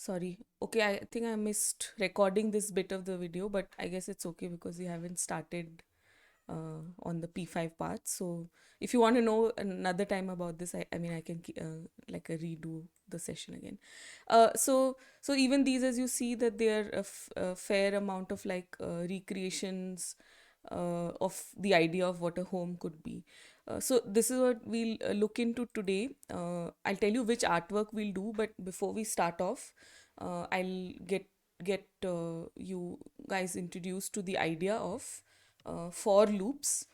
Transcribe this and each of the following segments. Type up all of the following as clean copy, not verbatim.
Sorry. Okay, I think I missed recording this bit of the video, but I guess it's okay because we haven't started on the P5 part. So if you want to know another time about this, I mean, I can like redo the session again. So even these, as you see, that they are a fair amount of like recreations of the idea of what a home could be. So this is what we'll look into today. I'll tell you which artwork we'll do, but before we start off, I'll get you guys introduced to the idea of for loops.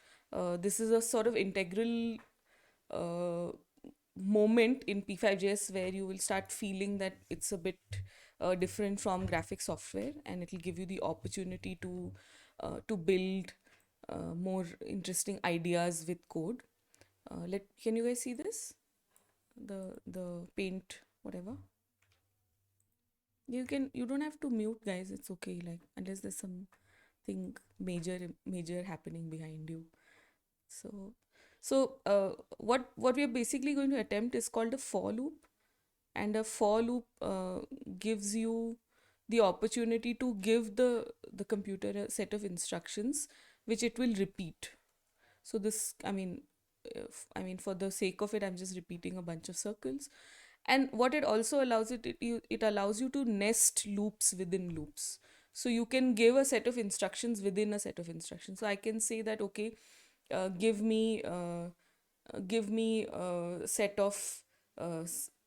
This is a sort of integral uh, moment in P5JS where you will start feeling that it's a bit different from graphic software, and it'll give you the opportunity to build more interesting ideas with code. Let Can you guys see this? The paint, whatever. You don't have to mute, guys. It's okay. Like unless there's something major happening behind you. So, what we are basically going to attempt is called a for loop, and a for loop gives you the opportunity to give the computer a set of instructions which it will repeat. So this, for the sake of it, I'm just repeating a bunch of circles. And what it also allows it allows you to nest loops within loops. So you can give a set of instructions within a set of instructions. So I can say that, okay, give me a set of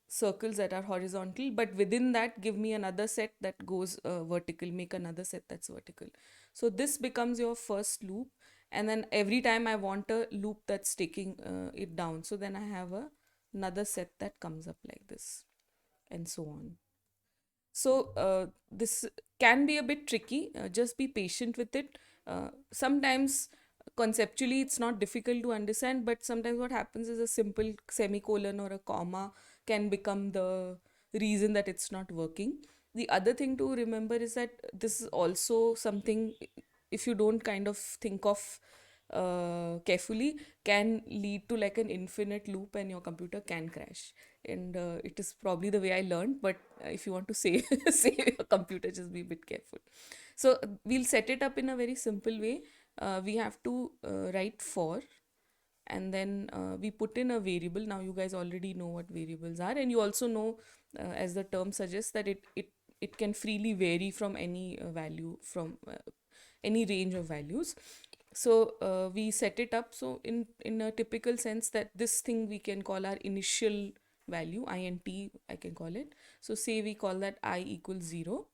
circles that are horizontal, but within that give me another set that goes vertical, make another set that's vertical. So this becomes your first loop, and then every time I want a loop that's taking it down, so then I have another set that comes up like this, and so on. So this can be a bit tricky. Just be patient with it. Sometimes conceptually it's not difficult to understand, but sometimes what happens is a simple semicolon or a comma can become the reason that it's not working. The other thing to remember is that this is also something, if you don't kind of think of carefully, can lead to like an infinite loop and your computer can crash. And it is probably the way I learned, but if you want to save save your computer, just be a bit careful. So we'll set it up in a very simple way. We have to write for, and then we put in a variable. Now you guys already know what variables are, and you also know, as the term suggests, that it can freely vary from any value, from any range of values. So we set it up so in a typical sense that this thing we can call our initial value, int I can call it. So say we call that I equals 0,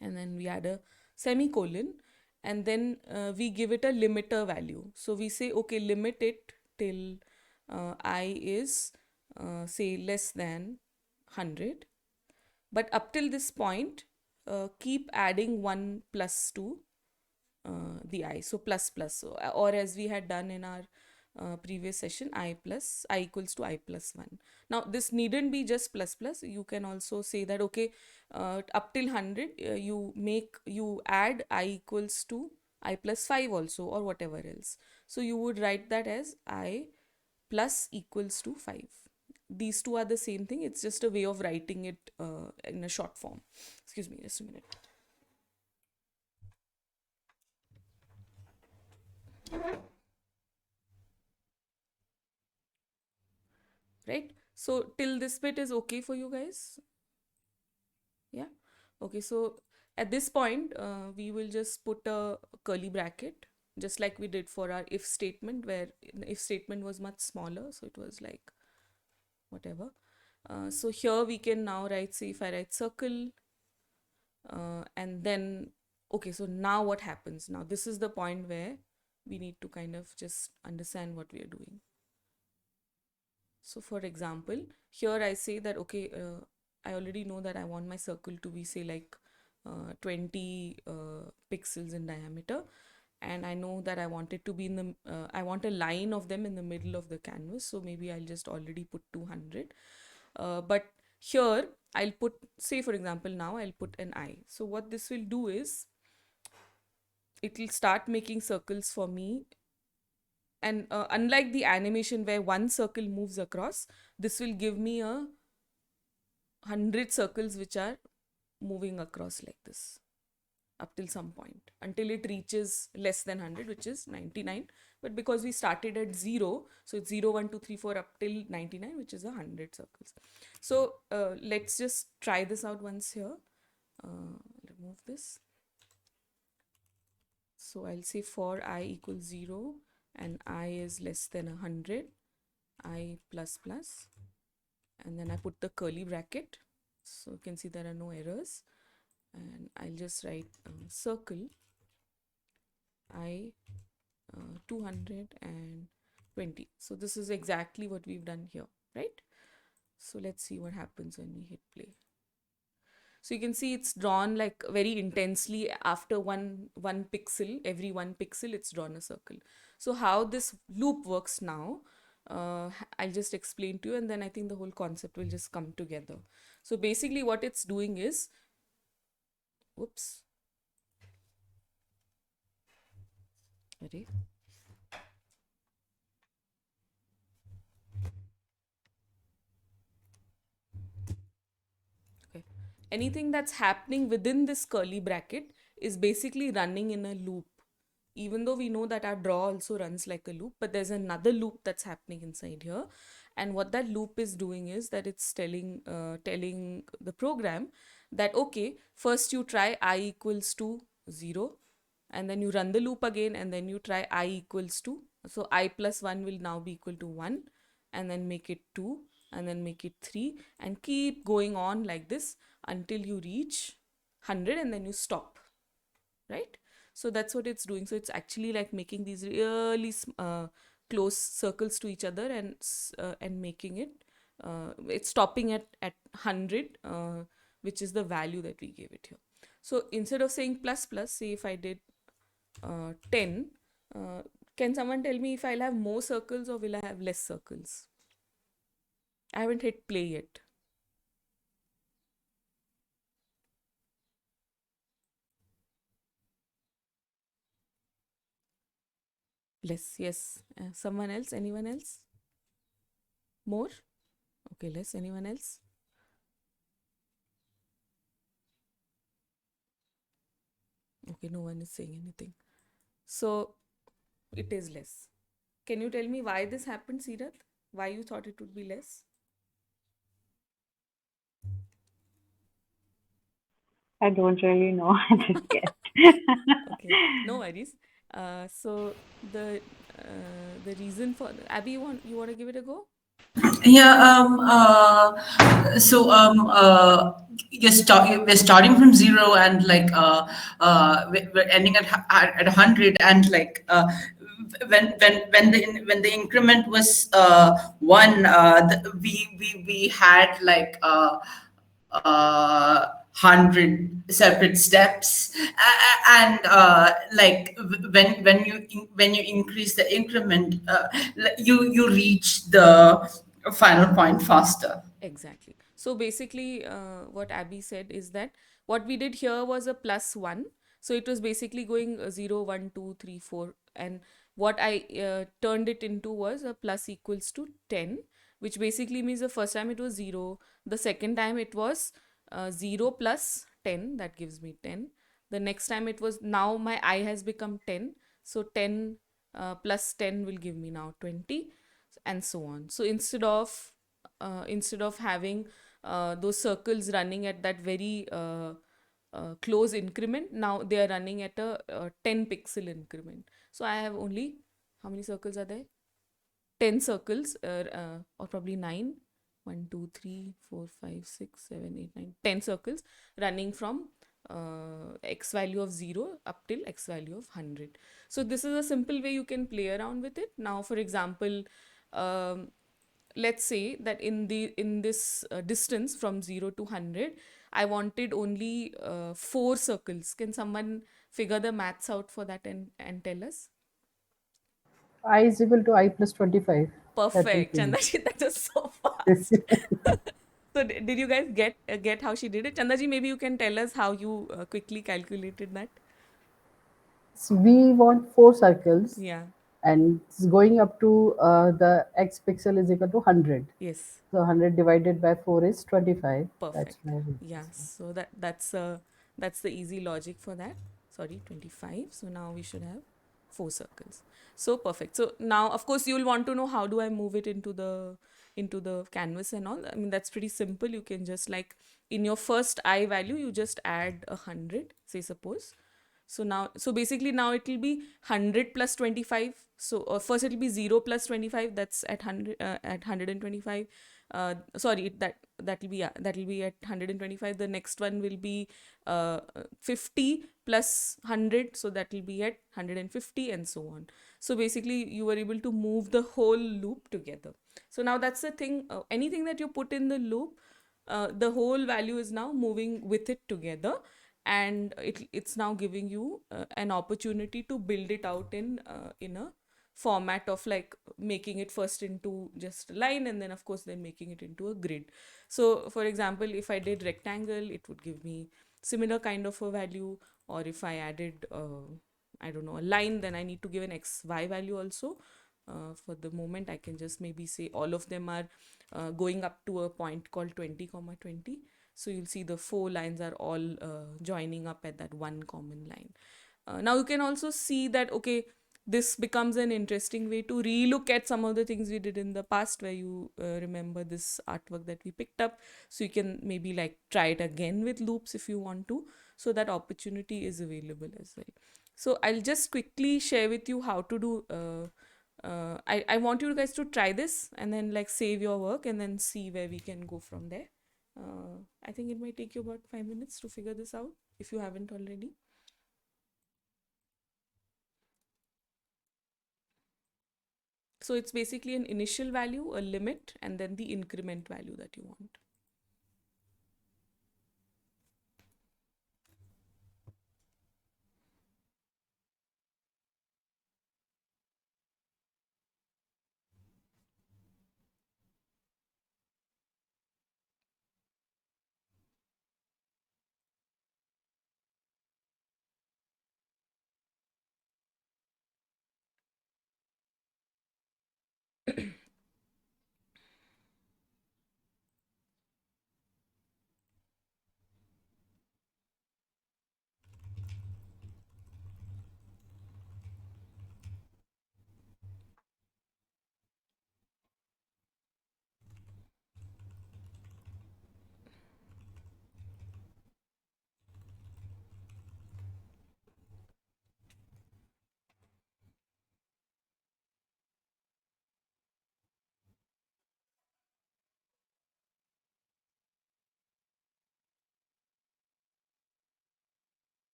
and then we add a semicolon, and then we give it a limiter value. So we say, okay, limit it till I is say less than 100, but up till this point keep adding 1 plus to the I. So plus plus. So, or as we had done in our previous session, I equals to I plus 1. Now this needn't be just plus plus. You can also say that, okay, up till 100 you add I equals to I plus 5 also, or whatever else. So you would write that as I plus equals to 5. These two are the same thing. It's just a way of writing it in a short form. Excuse me, just a minute. Right? So till this bit is okay for you guys? Yeah. Okay. So at this point, we will just put a curly bracket, just like we did for our if statement, where the if statement was much smaller. So it was like whatever. So here we can now write, say if I write circle, and then, okay, so now what happens? Now this is the point where we need to kind of just understand what we are doing. So for example, here I say that, okay, I already know that I want my circle to be, say, like 20 pixels in diameter. And I know that I want it to be in the, I want a line of them in the middle of the canvas. So maybe I'll just already put 200. But here I'll put, say for example, now I'll put an eye. So what this will do is, it will start making circles for me. And unlike the animation where one circle moves across, this will give me 100 circles which are moving across like this up till some point until it reaches less than 100, which is 99. But because we started at 0, so it's 0 1 2 3 4 up till 99, which is 100 circles. So let's just try this out once here. Remove this. So I'll say for I equals 0 and I is less than 100, I plus plus, and then I put the curly bracket. So you can see there are no errors. And I'll just write circle I 220. So this is exactly what we've done here, right? So let's see what happens when we hit play. So you can see it's drawn like very intensely after one pixel, every 1 pixel it's drawn a circle. So how this loop works now, I'll just explain to you, and then I think the whole concept will just come together. So basically what it's doing is, whoops, okay. Anything that's happening within this curly bracket is basically running in a loop. Even though we know that our draw also runs like a loop, but there's another loop that's happening inside here. And what that loop is doing is that it's telling the program that, okay, first you try I equals to 0, and then you run the loop again, and then you try I equals to, so I plus 1 will now be equal to 1, and then make it 2, and then make it 3, and keep going on like this until you reach 100, and then you stop, right? So that's what it's doing. So it's actually like making these really close circles to each other, and making it, it's stopping at 100, which is the value that we gave it here. So instead of saying plus plus, say if I did 10, can someone tell me if I'll have more circles or will I have less circles? I haven't hit play yet. Less, yes. Someone else? Anyone else? More? Okay, less. Anyone else? Okay, no one is saying anything. So it is less. Can you tell me why this happened, Sirath? Why you thought it would be less? I don't really know. I just guessed. Okay, no worries. So the reason for Abby, you want to give it a go? Yeah. So we're starting from zero, and like we're ending at 100, and like when the increment was one, we had like 100 separate steps. And like when you increase the increment, you reach the final point faster. Exactly. So basically, what Abby said is that what we did here was a plus one. So it was basically going 0, 1, 2, 3, 4. And what I turned it into was a plus equals to 10, which basically means the first time it was 0. The second time it was 0 plus 10. That gives me 10. The next time it was, now my I has become 10. So 10 plus 10 will give me now 20, and so on. So instead of having those circles running at that very close increment, now they are running at a 10 pixel increment. So I have only, how many circles are there? 10 circles, or probably 9. 1 2 3 4 5 6 7 8 9 10 circles running from x value of 0 up till x value of 100. So this is a simple way you can play around with it. Now for example, um, let's say that in this distance from 0 to 100, I wanted only 4 circles. Can someone figure the maths out for that and tell us? I is equal to I plus 25. That will Perfect, be Chandaji. That was so this. fast. So did you guys get how she did it? Chandaji, maybe you can tell us how you quickly calculated that. So we want 4 circles, Yeah. and it's going up to the x pixel is equal to 100. Yes. So 100 divided by 4 is 25. That's Perfect. why Yeah. So that's the easy logic for that. Sorry, 25. So now we should have four circles. So perfect. So now of course you'll want to know how do I move it into the canvas and all. I mean that's pretty simple. You can just like in your first I value you just add 100, say suppose. So basically now it will be 100 plus 25. So first it will be 0 plus 25. That's at 100 at 125. Sorry, that will be, yeah, that will be at 125. The next one will be 50 plus 100. So that will be at 150 and so on. So basically you were able to move the whole loop together. So now that's the thing. Anything that you put in the loop, the whole value is now moving with it together, and it's now giving you an opportunity to build it out in a format of like making it first into just a line and then of course then making it into a grid. So for example, if I did rectangle, it would give me similar kind of a value, or if I added I don't know, a line, then I need to give an xy value also. For the moment I can just maybe say all of them are going up to a point called 20 comma 20. So you'll see the four lines are all joining up at that one common line. Now you can also see that, okay, this becomes an interesting way to relook at some of the things we did in the past, where you remember this artwork that we picked up. So you can maybe like try it again with loops if you want to. So that opportunity is available as well. So I'll just quickly share with you how to do. I want you guys to try this and then like save your work and then see where we can go from there. I think it might take you about 5 minutes to figure this out if you haven't already. So it's basically an initial value, a limit, and then the increment value that you want.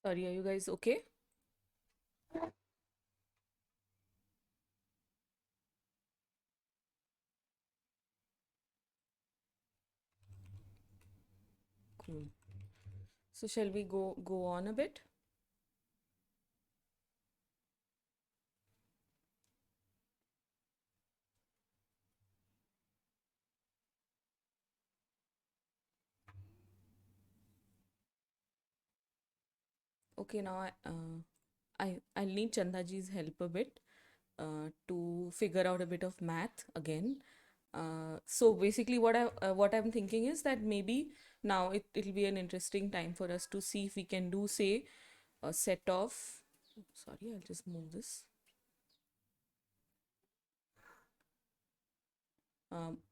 Sorry, are you guys okay? Cool. So shall we go on a bit? Okay, now I'll need Chandaji's help a bit to figure out a bit of math again. So basically, what I'm thinking is that maybe now it'll be an interesting time for us to see if we can do, say, a set of. Sorry, I'll just move this.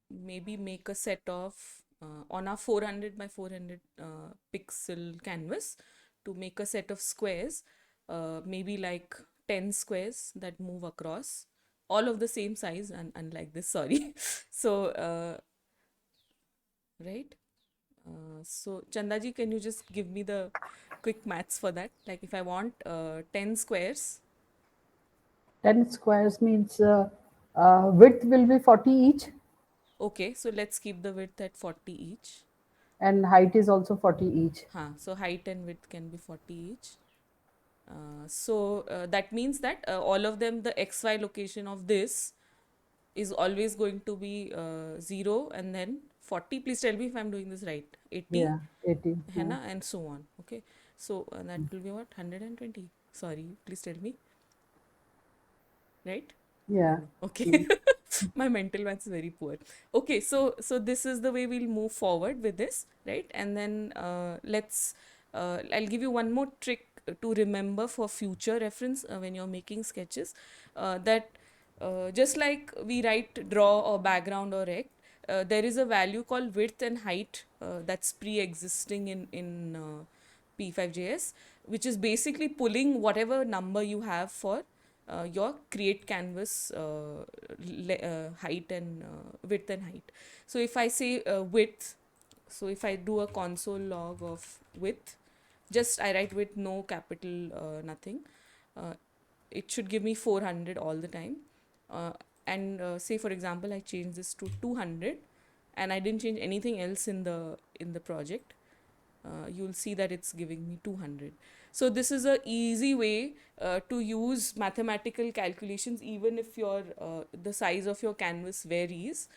Maybe make a set of on our 400 by 400 pixel canvas to make a set of squares, maybe like 10 squares that move across, all of the same size and unlike this, sorry. So, right? So, Chandaji, can you just give me the quick maths for that? Like if I want 10 squares. 10 squares means width will be 40 each Okay, so let's keep the width at 40 each. and height is also 40 each. So height and width can be 40 each. So that means that all of them, the XY location of this is always going to be 0 and then 40. Please tell me if I'm doing this right. 80, Yeah, 80. है Yeah. ना, and so on. Okay. So that will be what? 120. Sorry, please tell me. Right? Yeah. Okay. My mental maths is very poor. Okay, so this is the way we'll move forward with this, right? And then I'll give you one more trick to remember for future reference when you're making sketches. That just like we write draw or background or rect, there is a value called width and height that's pre-existing in P5JS, which is basically pulling whatever number you have for your create canvas height and width and height. So if I say width, so if I do a console log of width, just I write width, no capital, nothing. Uh, it should give me 400 all the time. Uh, and say for example, I change this to 200, and I didn't change anything else in the project. You'll see that it's giving me 200. So this is a easy way to use mathematical calculations even if your the size of your canvas varies,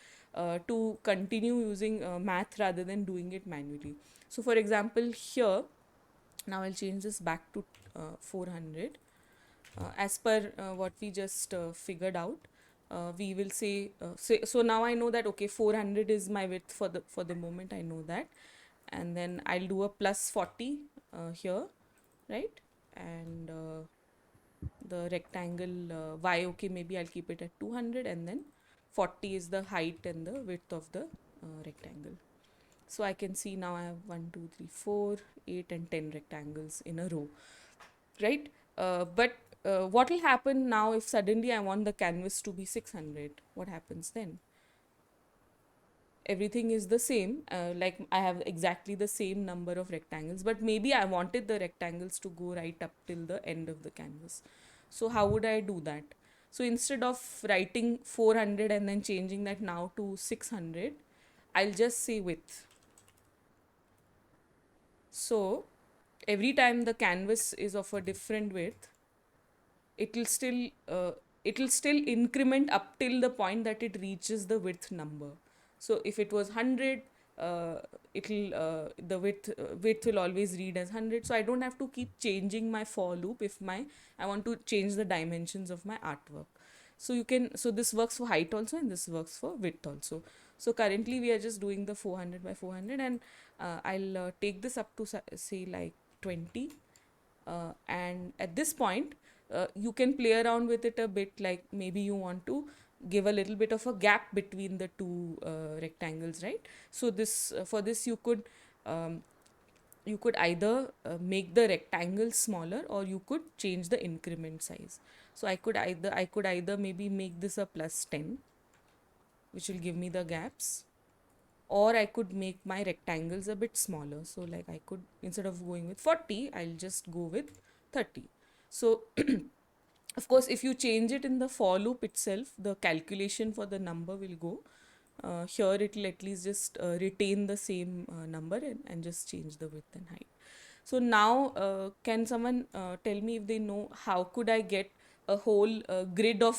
to continue using math rather than doing it manually. So for example here, now I'll change this back to 400. As per what we just figured out, we will so now I know that okay, 400 is my width for the moment. I know that. And then I'll do a plus 40 here, right? And the rectangle y, okay, maybe I'll keep it at 200, and then 40 is the height and the width of the rectangle. So I can see now I have 1 2 3 4 8 and 10 rectangles in a row, right? But what will happen now if suddenly I want the canvas to be 600? What happens then? Everything is the same, like I have exactly the same number of rectangles, but maybe I wanted the rectangles to go right up till the end of the canvas. So how would I do that? So instead of writing 400 and then changing that now to 600, I'll just say width. So every time the canvas is of a different width, it'll still it'll still increment up till the point that it reaches the width number. So if it was 100, it'll the width will always read as 100. So I don't have to keep changing my for loop if I want to change the dimensions of my artwork. So this works for height also, and this works for width also. So currently we are just doing the 400 by 400, and I'll take this up to say like 20. And at this point, you can play around with it a bit, like maybe you want to give a little bit of a gap between the two rectangles, right? So this for this you could either make the rectangle smaller, or you could change the increment size. So I could either maybe make this a plus 10, which will give me the gaps, or I could make my rectangles a bit smaller. So like I could, instead of going with 40, I'll just go with 30. So of course, if you change it in the for loop itself, the calculation for the number will go. Here it will at least just retain the same number, and just change the width and height. So now, can someone tell me if they know how could I get a whole grid of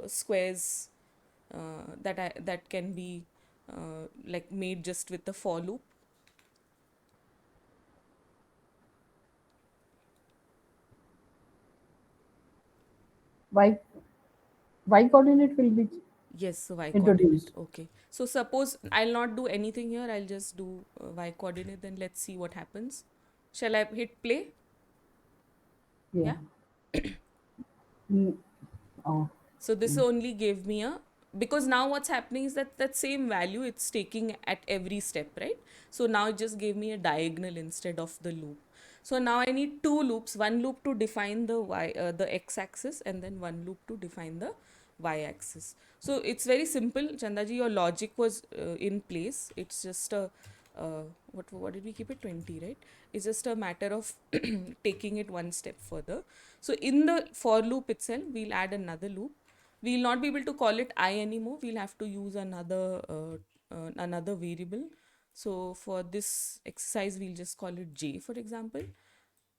squares that can be like made just with the for loop? y coordinate will be Yes, so y coordinate. introduced. Okay. So suppose I'll not do anything here. I'll just do y coordinate. Then let's see what happens. Shall I hit play? Yeah. Yeah. Mm, oh, So this only gave me a, because now what's happening is that that same value it's taking at every step, right? So now it just gave me a diagonal instead of the loop. So now I need two loops, one loop to define the x-axis, and then one loop to define the y-axis. So it's very simple, Chandaji. Your logic was in place. It's just a what did we keep it, 20, right? It's just a matter of taking it one step further. So in the for loop itself, we'll add another loop. We'll not be able to call it I anymore. We'll have to use another variable. So for this exercise, we'll just call it j, for example,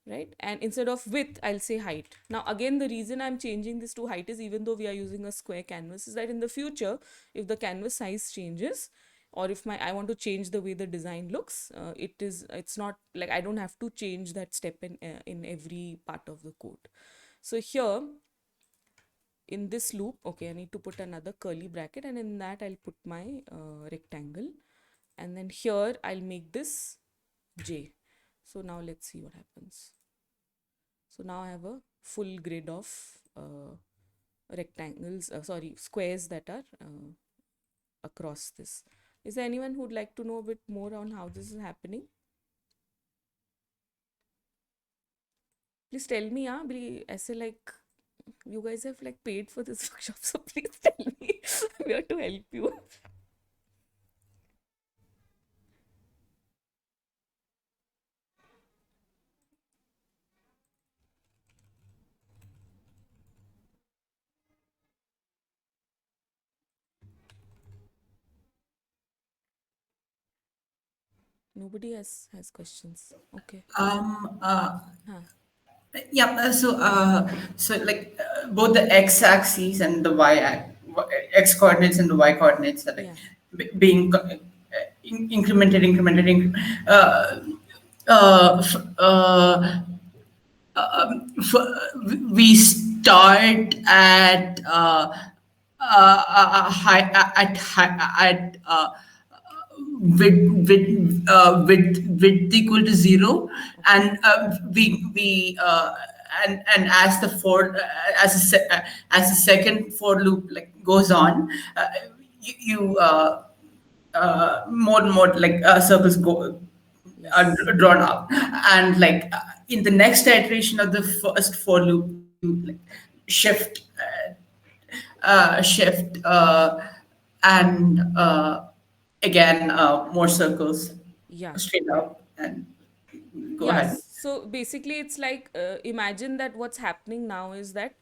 right? And instead of width, I'll say height. Now again, the reason I'm changing this to height is, even though we are using a square canvas, is that in the future, if the canvas size changes, or if I want to change the way the design looks, it's not like I don't have to change that step in every part of the code. So here in this loop, okay, I need to put another curly bracket, and in that I'll put my rectangle, and then here I'll make this j. So now let's see what happens. So now I have a full grid of squares that are across this. Is there anyone who'd like to know a bit more on how this is happening? Please tell me, ऐसे like you guys have like paid for this workshop, so please tell me. I'm here to help you. Nobody has questions. Okay. Um, uh, Huh. yeah, so like both the x-axis and the x coordinates and the y coordinates are like Yeah. being incremented. Uh, f- uh, we start at high at width equal to zero, and and as the as the second for loop like goes on, you more and more like circles go are Yes. drawn up, and like in the next iteration of the first for loop, you like shift shift and again more circles Yeah. straight up, and go ahead. Yes. So basically, it's like imagine that what's happening now is that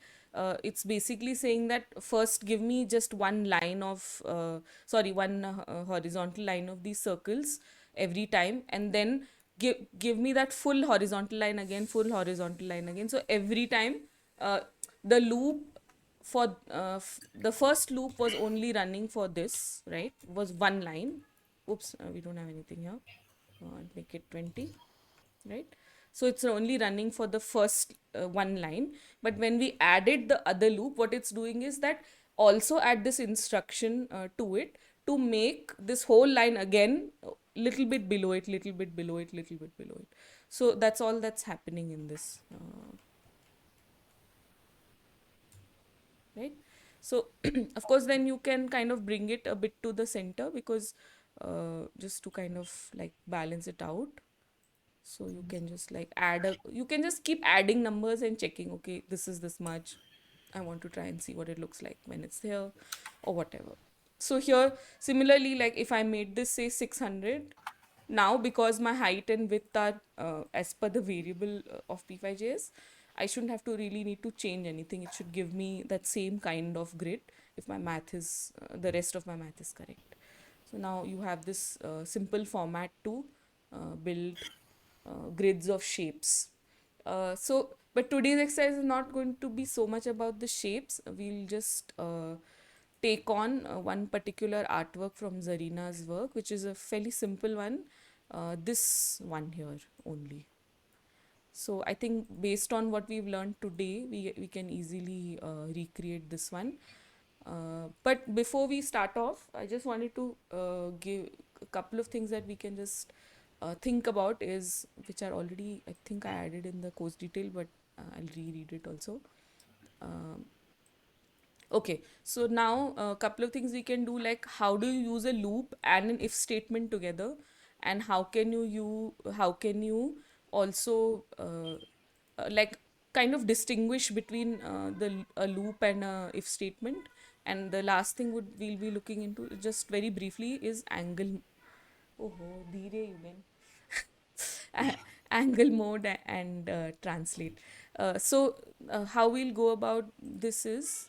it's basically saying that first give me just one line of, one horizontal line of these circles every time, and then give me that full horizontal line again, full horizontal line again. So every time the loop for the first loop was only running for this, right? Was one line. Oops, we don't have anything here. I'll make it 20, right? So it's only running for the first one line. But when we added the other loop, what it's doing is that also add this instruction to it to make this whole line again little bit below it, little bit below it, little bit below it. So that's all that's happening in this, right? So of course then you can kind of bring it a bit to the center, because just to kind of like balance it out. So you can just like you can just keep adding numbers and checking, okay, this is this much. I want to try and see what it looks like when it's there, or whatever. So here, similarly, like if I made this say 600, now because my height and width are as per the variable of P5JS, I shouldn't have to really need to change anything. It should give me that same kind of grid if my math is, the rest of my math is correct. So now you have this simple format to build grids of shapes. But today's exercise is not going to be so much about the shapes. We'll just take on one particular artwork from Zarina's work, which is a fairly simple one. This one here only. So I think based on what we've learned today, we can easily recreate this one. But before we start off, I just wanted to give a couple of things that we can just think about, is which are already, I think I added in the course detail, but I'll reread it also. Um, Okay, so now a couple of things we can do, like how do you use a loop and an if statement together, and how can you also like kind of distinguish between a loop and a if statement. And the last thing would we'll be looking into just very briefly is angle. Oh, dheere Yugen. Angle mode and translate. So how we'll go about this is.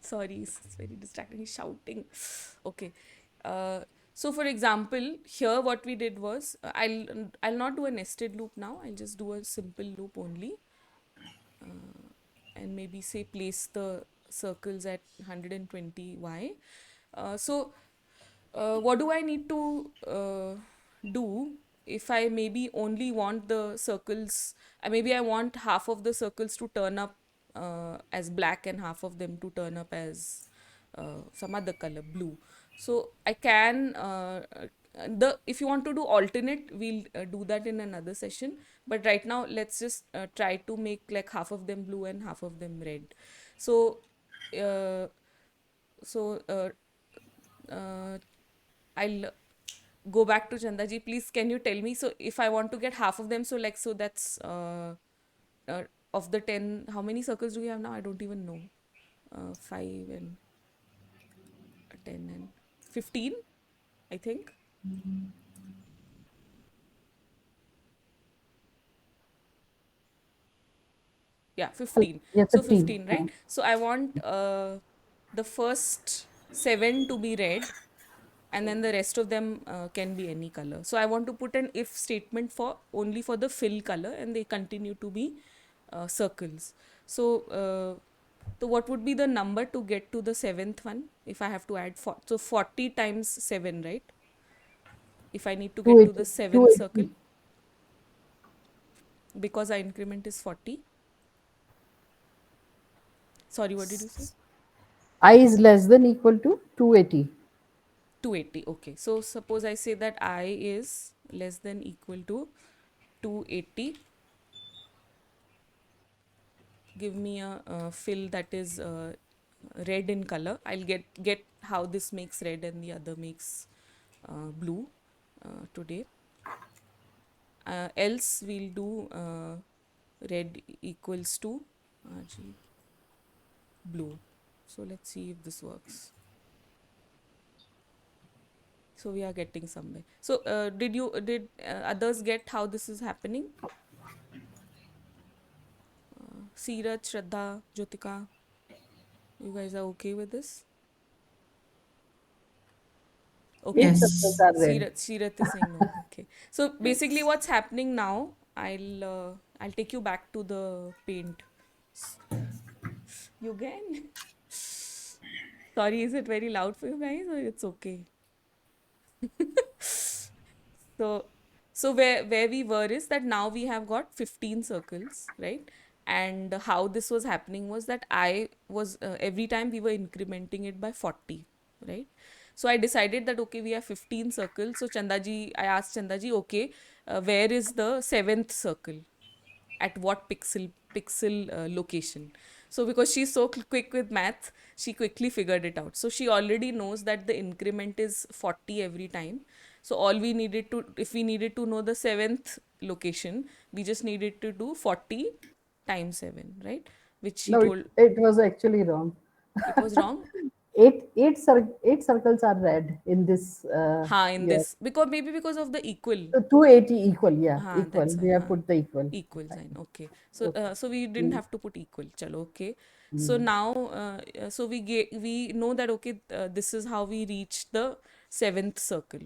Sorry, it's very distracting. He's shouting. Okay. Uh, so for example, here what we did was I'll not do a nested loop now. I'll just do a simple loop only, and maybe say place the circles at 120y. What do I need to do if I maybe only want the circles? Maybe I want half of the circles to turn up as black and half of them to turn up as some other color, blue. So I can the if you want to do alternate, we'll do that in another session. But right now, let's just try to make like half of them blue and half of them red. So. Uh, so uh, I'll go back to Chandaji. Please, can you tell me? So, if I want to get half of them, so like, so that's uh, of the 10, how many circles do we have now? I don't even know. 5 and 10 and 15, I think. Yeah, 15. Yeah, So, 15. 15, right? So, I want the first 7 to be red, and then the rest of them can be any color. So I want to put an if statement for only for the fill color, and they continue to be circles. So what would be the number to get to the seventh one if I have to add so 40 times 7, right? If I need to get to the 280. seventh 280. circle, because our increment is 40. Sorry, what did you say? I is less than equal to 280. 280. Okay. So suppose I say that I is less than equal to 280. Give me a fill that is red in color. I'll get how this makes red and the other makes blue today. Else we'll do red equals to RG blue. So let's see if this works. So we are getting somewhere. So did others get how this is happening? Seeraj, Shraddha, Jyotika, you guys are okay with this? Okay. 8 circles Yes. are red. Sirat is saying no. Okay. So basically, what's happening now? I'll take you back to the paint. You again? Sorry, is it very loud for you guys, or it's okay? So, so where we were is that now we have got 15 circles, right? And how this was happening was that I was every time we were incrementing it by 40, right? So I decided that okay, we have 15 circles. So Chandaji, I asked Chandaji, okay, where is the seventh circle? At what pixel location? So because she's so quick with math, she quickly figured it out. So she already knows that the increment is 40 every time. So all we needed to, if we needed to know the seventh location, we just needed to do 40 times 7, right? Which she No, told. it was actually wrong. It was wrong. Eight circles are red in this. Ha, in Yeah. this, because maybe because of the equal. So 280 equal. Yeah, हाँ, equal. that's We why. have हाँ, put the equal. equal sign. Okay. So Okay. so we didn't have to put equal. Chalo, okay. So now so we know that okay, this is how we reach the seventh circle.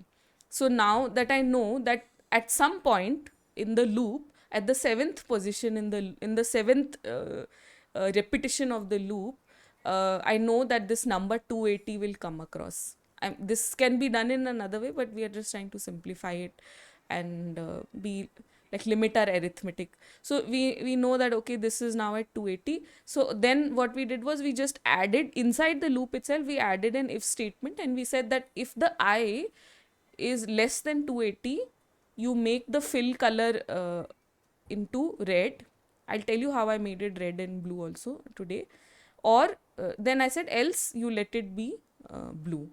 So now that I know that at some point in the loop, at the seventh position in the seventh repetition of the loop, I know that this number 280 will come across. this can be done in another way, but we are just trying to simplify it and be like limit our arithmetic. So we know that okay, this is now at 280. So then what we did was we just added inside the loop itself, we added an if statement, and we said that if the I is less than 280, you make the fill color into red. I'll tell you how I made it red and blue also today. Or then I said else you let it be blue,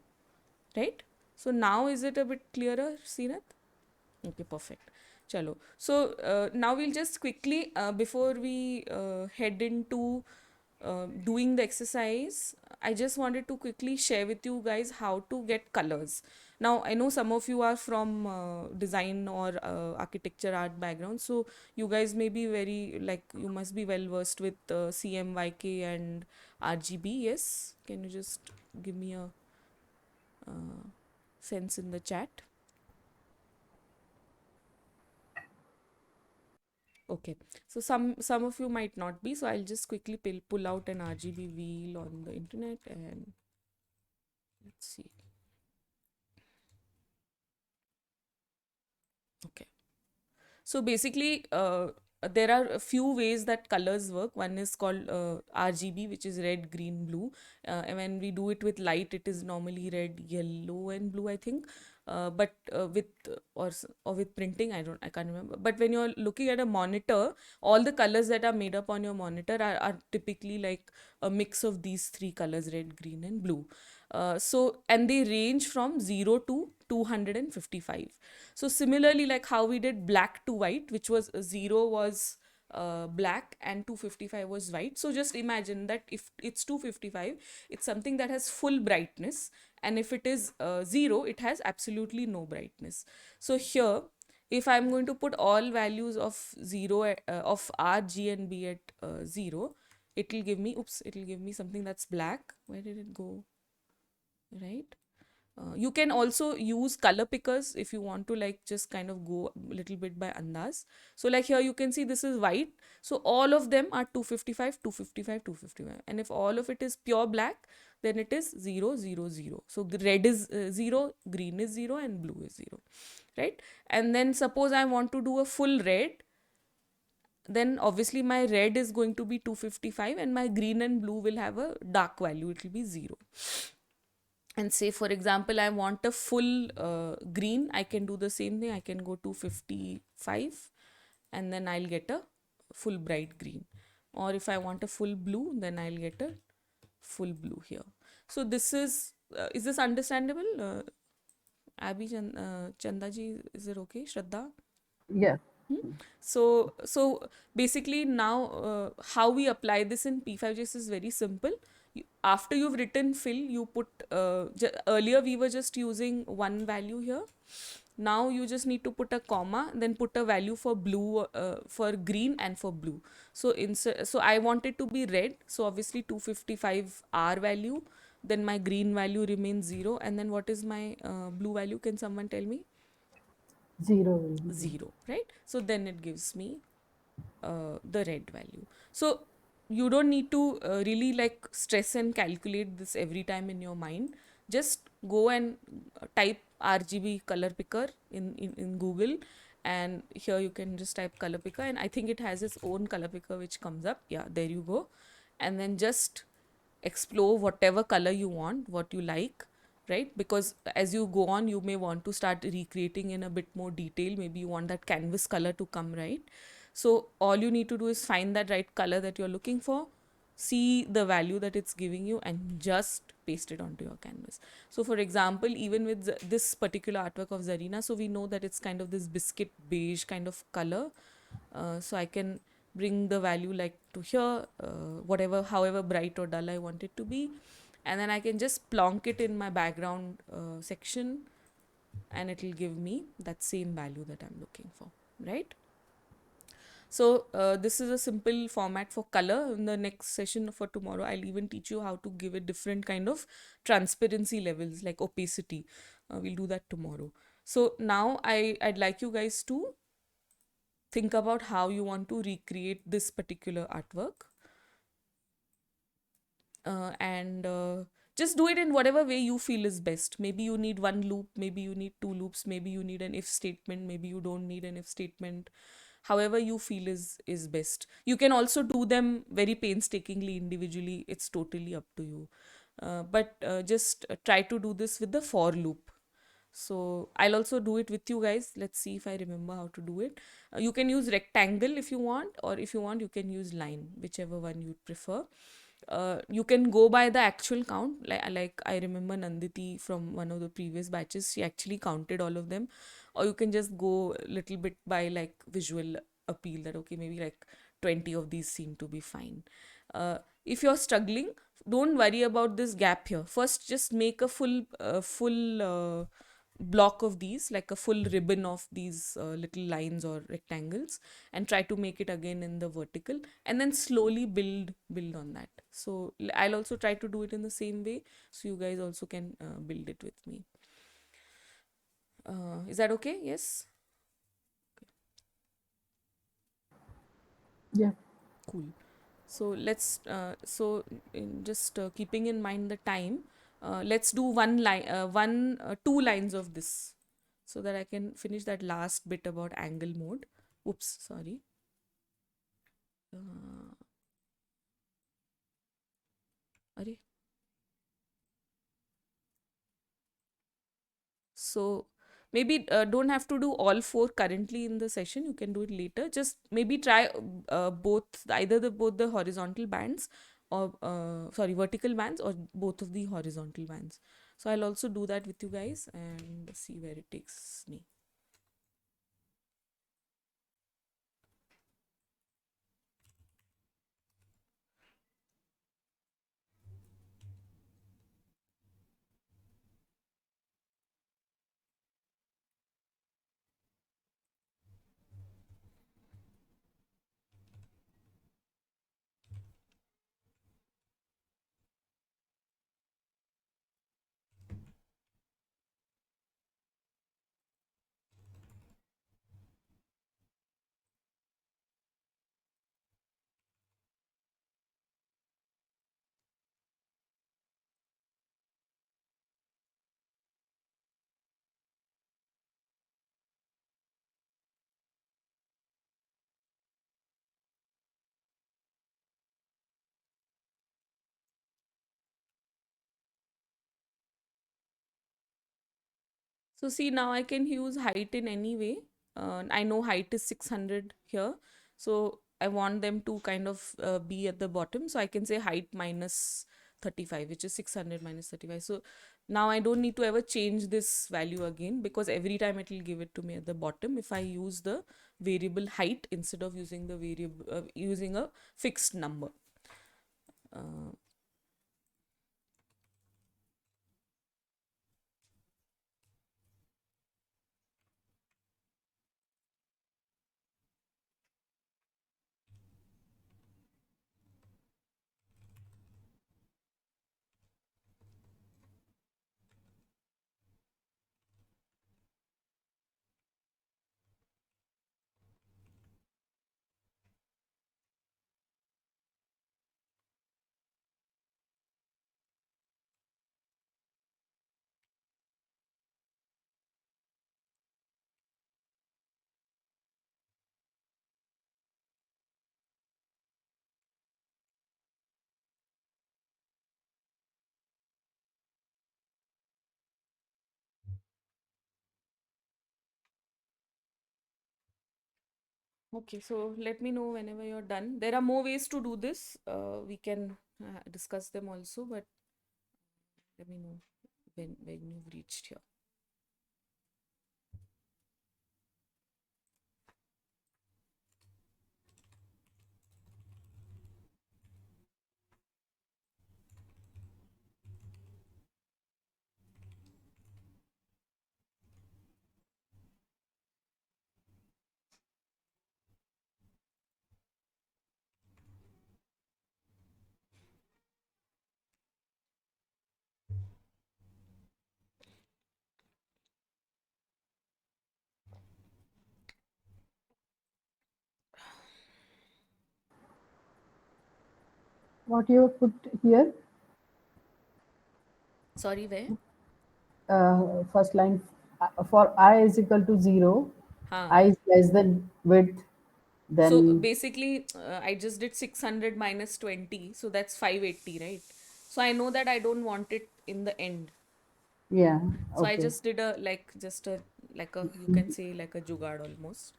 right? So now is it a bit clearer, Seenat? Okay, perfect. Chalo. So now we'll just quickly, before we head into doing the exercise, I just wanted to quickly share with you guys how to get colors. Now, I know some of you are from design or architecture art background, so you guys may be very, like, you must be well versed with CMYK and RGB. Yes? Can you just give me a sense in the chat? Okay, so some of you might not be, so I'll just quickly pull out an RGB wheel on the internet and let's see. Okay, so basically there are a few ways that colors work. One is called RGB, which is red, green, blue. And when we do it with light, it is normally red, yellow, and blue, I think. But with or with printing, I can't remember. But when you're looking at a monitor, all the colors that are made up on your monitor are typically like a mix of these three colors: red, green, and blue. And they range from 0 to 255. So similarly, like how we did black to white, which was 0 was black and 255 was white. So just imagine that if it's 255, it's something that has full brightness, and if it is 0, it has absolutely no brightness. So here, if I'm going to put all values of 0 of R, G, and B at 0, it will give me, it will give me something that's black. Where did it go? Right? You can also use color pickers if you want to, like, just kind of go a little bit by andaz. So like here you can see this is white. So all of them are 255, 255, 255. And if all of it is pure black, then it is 0, 0, 0. So red is 0, green is 0, and blue is 0. Right? And then suppose I want to do a full red, then obviously my red is going to be 255 and my green and blue will have a dark value. It will be 0. And say for example I want a full green, I can do the same thing. I can go to 55 and then I'll get a full bright green. Or if I want a full blue, then I'll get a full blue here. So this is this understandable? Abhi Chanda ji, is it okay? Shraddha? Yes. So basically now how we apply this in P5JS is very simple. After you've written fill, you put earlier we were just using one value here. Now you just need to put a comma, then put a value for blue, for green, and for blue. So so I want it to be red. So obviously 255 R value. Then my green value remains 0. And then what is my blue value? Can someone tell me? 0 will be 0, right? So then it gives me the red value. So you don't need to really like stress and calculate this every time in your mind. Just go and type RGB color picker in Google, and here you can just type color picker, and I think it has its own color picker which comes up. Yeah, there you go. And then just explore whatever color you want, what you like, right? Because as you go on, you may want to start recreating in a bit more detail. Maybe you want that canvas color to come, right? So all you need to do is find that right color that you're looking for, see the value that it's giving you, and just paste it onto your canvas. So for example, even with this particular artwork of Zarina, so we know that it's kind of this biscuit beige kind of color. So I can bring the value like to here, whatever, however bright or dull I want it to be. And then I can just plonk it in my background section, and it will give me that same value that I'm looking for, right? So this is a simple format for color. In the next session for tomorrow, I'll even teach you how to give it different kind of transparency levels, like opacity. We'll do that tomorrow. So now I'd like you guys to think about how you want to recreate this particular artwork. And just do it in whatever way you feel is best. Maybe you need one loop, maybe you need two loops, maybe you need an if statement, maybe you don't need an if statement. However you feel is best. You can also do them very painstakingly individually. It's totally up to you. But just try to do this with the for loop. So I'll also do it with you guys. Let's see if I remember how to do it. You can use rectangle if you want, or if you want, you can use line, whichever one you prefer. You can go by the actual count. Like I remember Nanditi from one of the previous batches, she actually counted all of them. Or you can just go a little bit by like visual appeal that okay, maybe like 20 of these seem to be fine. If you're struggling, don't worry about this gap here. First, just make a full block of these, like a full ribbon of these little lines or rectangles, and try to make it again in the vertical, and then slowly build on that. So I'll also try to do it in the same way, so you guys also can build it with me. Is that okay? Yes. Yeah. Cool. So just keeping in mind the time, let's do two lines of this, so that I can finish that last bit about angle mode. Oops, sorry. Uh, Arey. So maybe don't have to do all four currently in the session. You can do it later. Just maybe try both, either both the horizontal bands, or sorry, vertical bands, or both of the horizontal bands. So I'll also do that with you guys and see where it takes me. So see, now I can use height in any way. I know height is 600 here. So I want them to kind of be at the bottom. So I can say height minus 35, which is 600 minus 35. So now I don't need to ever change this value again, because every time it will give it to me at the bottom if I use the variable height instead of using the variable using a fixed number. Uh, Okay, so let me know whenever you're done. There are more ways to do this. We can discuss them also, but let me know when you've reached here. What you have put here? Sorry, where? First line, for I is equal to 0, Huh. I is less than width, So then basically, I just did 600 minus 20, so that's 580, right? So I know that I don't want it in the end. yeah, So I okay. just did a just a you can say like a jugaad almost.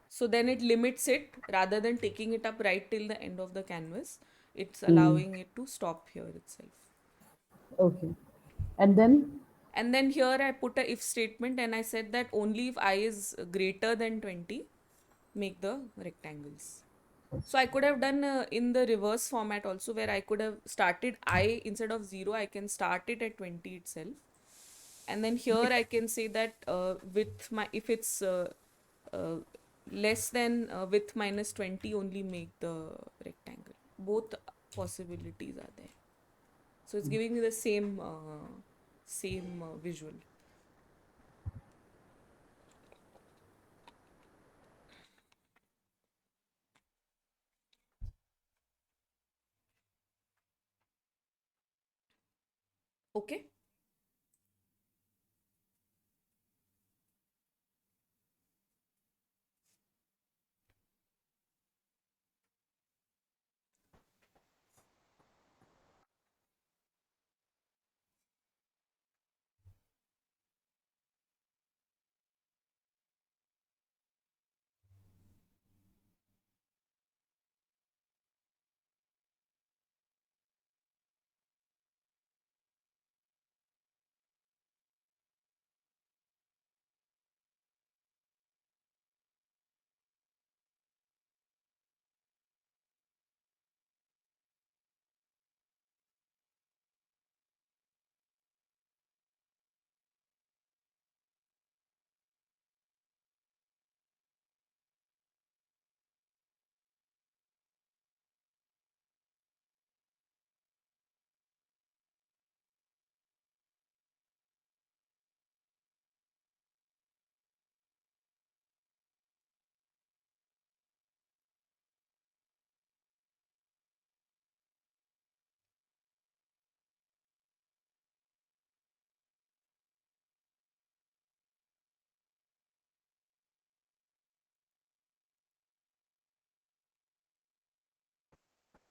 So then it limits it rather than taking it up right till the end of the canvas. It's Mm, allowing it to stop here itself. okay. And then, And then here I put a if statement and I said that only if I is greater than 20, make the rectangles. So I could have done in the reverse format also, where I could have started I instead of 0, I can start it at 20 itself. And then here I can say that with my, if it's uh, less than width minus 20, only make the rectangle. Both possibilities are there. So it's giving me the same visual. Okay.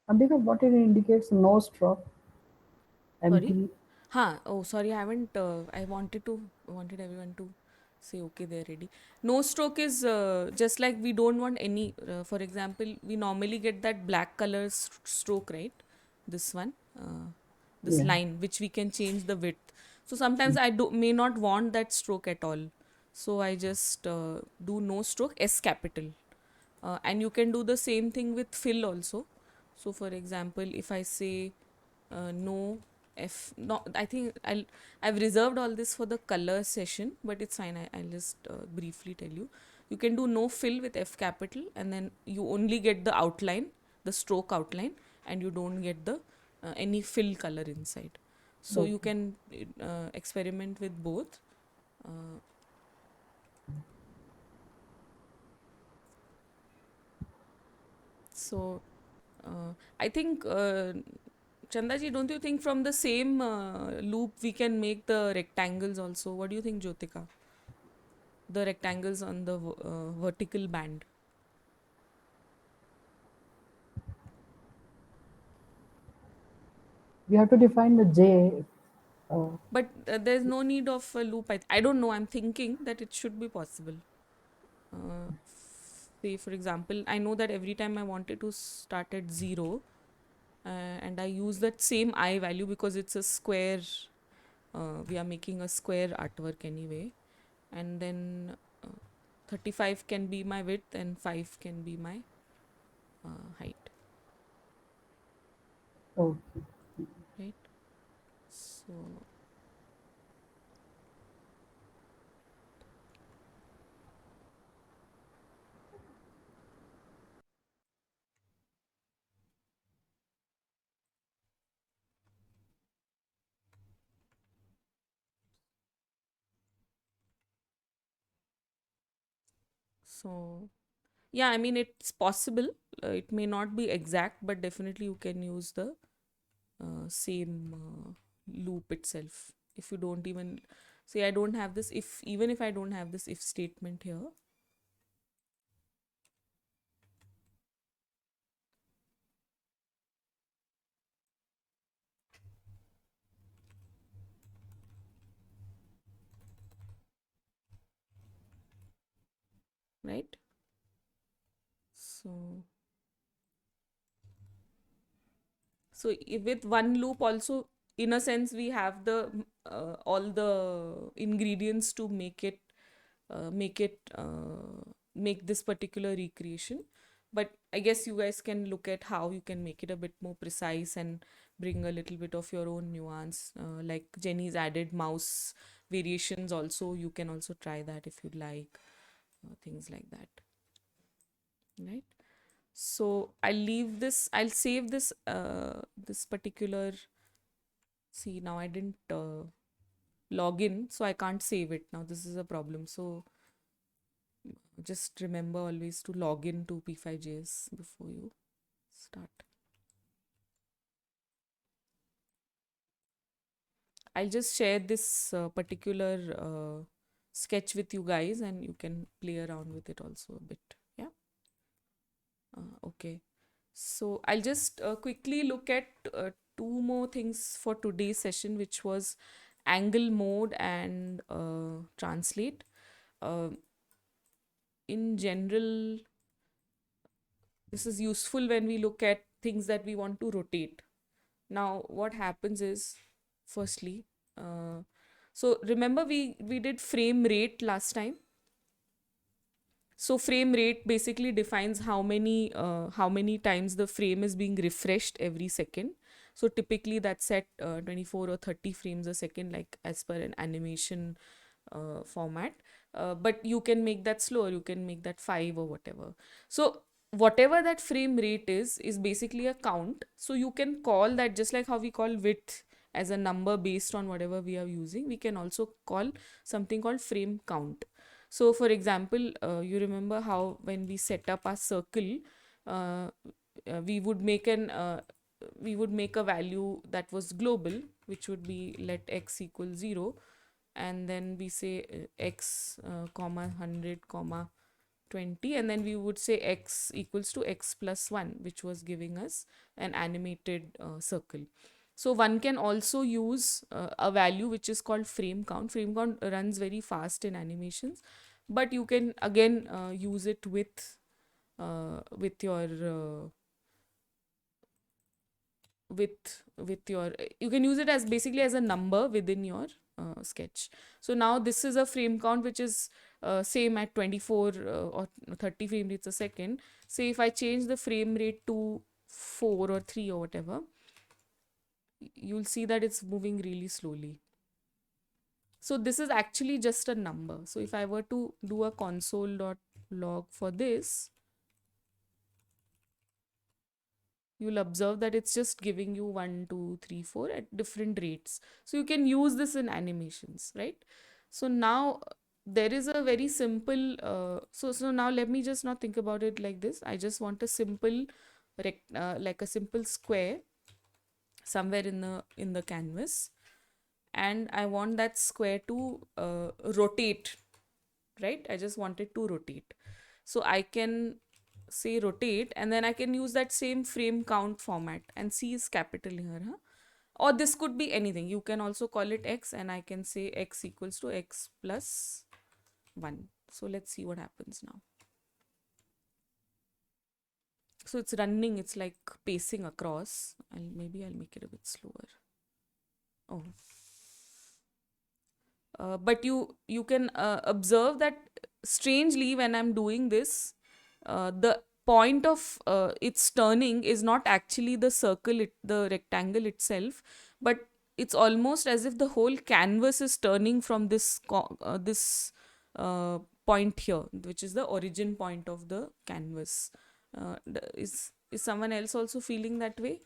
Ambika, what it indicates no stroke, Sorry. empty. Huh. Oh, sorry. I haven't. Wanted everyone to say okay. They're ready. No stroke is just like we don't want any. For example, we normally get that black color stroke, right? This one, this Yeah, line, which we can change the width. So sometimes I do may not want that stroke at all. So I just do no stroke S capital. And you can do the same thing with fill also. So for example, if I say no F, no, I think I've reserved all this for the color session, but it's fine. I'll just briefly tell you. You can do no fill with F capital, and then you only get the outline, the stroke outline, and you don't get the any fill color inside. So you okay. can experiment with both. Uh, so I think Chandaji, don't you think from the same loop we can make the rectangles also? What do you think, Jyotika? The rectangles on the vertical band. We have to define the J. Uh, But there's no need of a loop. I don't know. I'm thinking that it should be possible. Uh, Say, for example, I know that every time I wanted to start at 0, and I use that same I value because it's a square. We are making a square artwork anyway. And then 35 can be my width and 5 can be my height, okay. right? So, so yeah, I mean, it's possible. It may not be exact, but definitely you can use the same loop itself. If you don't even say, I don't have this if, even if I don't have this if statement here, right? So with one loop also, in a sense, we have the all the ingredients to make this particular recreation. But I guess you guys can look at how you can make it a bit more precise and bring a little bit of your own nuance. Like Jenny's added mouse variations also. You can also try that if you'd like, things like that, right? So I'll save this this particular. See, now I didn't log in, so I can't save it. Now this is a problem. So just remember always to log in to P5JS before you start. I'll just share this particular sketch with you guys, and you can play around with it also a bit. Yeah. Okay. So I'll just quickly look at two more things for today's session, which was angle mode and translate. Uh, in general, this is useful when we look at things that we want to rotate. Now, what happens is, firstly, so remember we did frame rate last time. So frame rate basically defines how many times the frame is being refreshed every second. So typically that's at 24 or 30 frames a second, like as per an animation format. But you can make that slower. You can make that 5 or whatever. So whatever that frame rate is basically a count. So you can call that, just like how we call width as a number based on whatever we are using. We can also call something called frame count. So, for example, you remember how when we set up our circle, uh, we would make a value that was global, which would be let x equal 0, and then we say x comma 100 comma 20, and then we would say x equals to x plus 1, which was giving us an animated circle. So one can also use a value which is called frame count. Frame count runs very fast in animations, but you can again use it with your you can use it as basically as a number within your sketch. So now this is a frame count which is same at 24 or 30 frame rates a second. Say if I change the frame rate to 4 or 3 or whatever, you'll see that it's moving really slowly. So this is actually just a number. So if I were to do a console.log for this, you'll observe that it's just giving you 1, 2, 3, 4 at different rates. So you can use this in animations, right? So now there is a very simple, so now let me just not think about it like this. I just want a simple, like a simple square somewhere in the canvas, and I want that square to rotate, right? I just want it to rotate. So I can say rotate, and then I can use that same frame count format, and C is capital here, huh? Or this could be anything. You can also call it X, and I can say X equals to X plus 1. So let's see what happens now. So it's running, it's like pacing across. Maybe I'll make it a bit slower. Oh. But you can observe that strangely when I'm doing this, the point of its turning is not actually the circle, the rectangle itself, but it's almost as if the whole canvas is turning from this point here, which is the origin point of the canvas. Is someone else also feeling that way?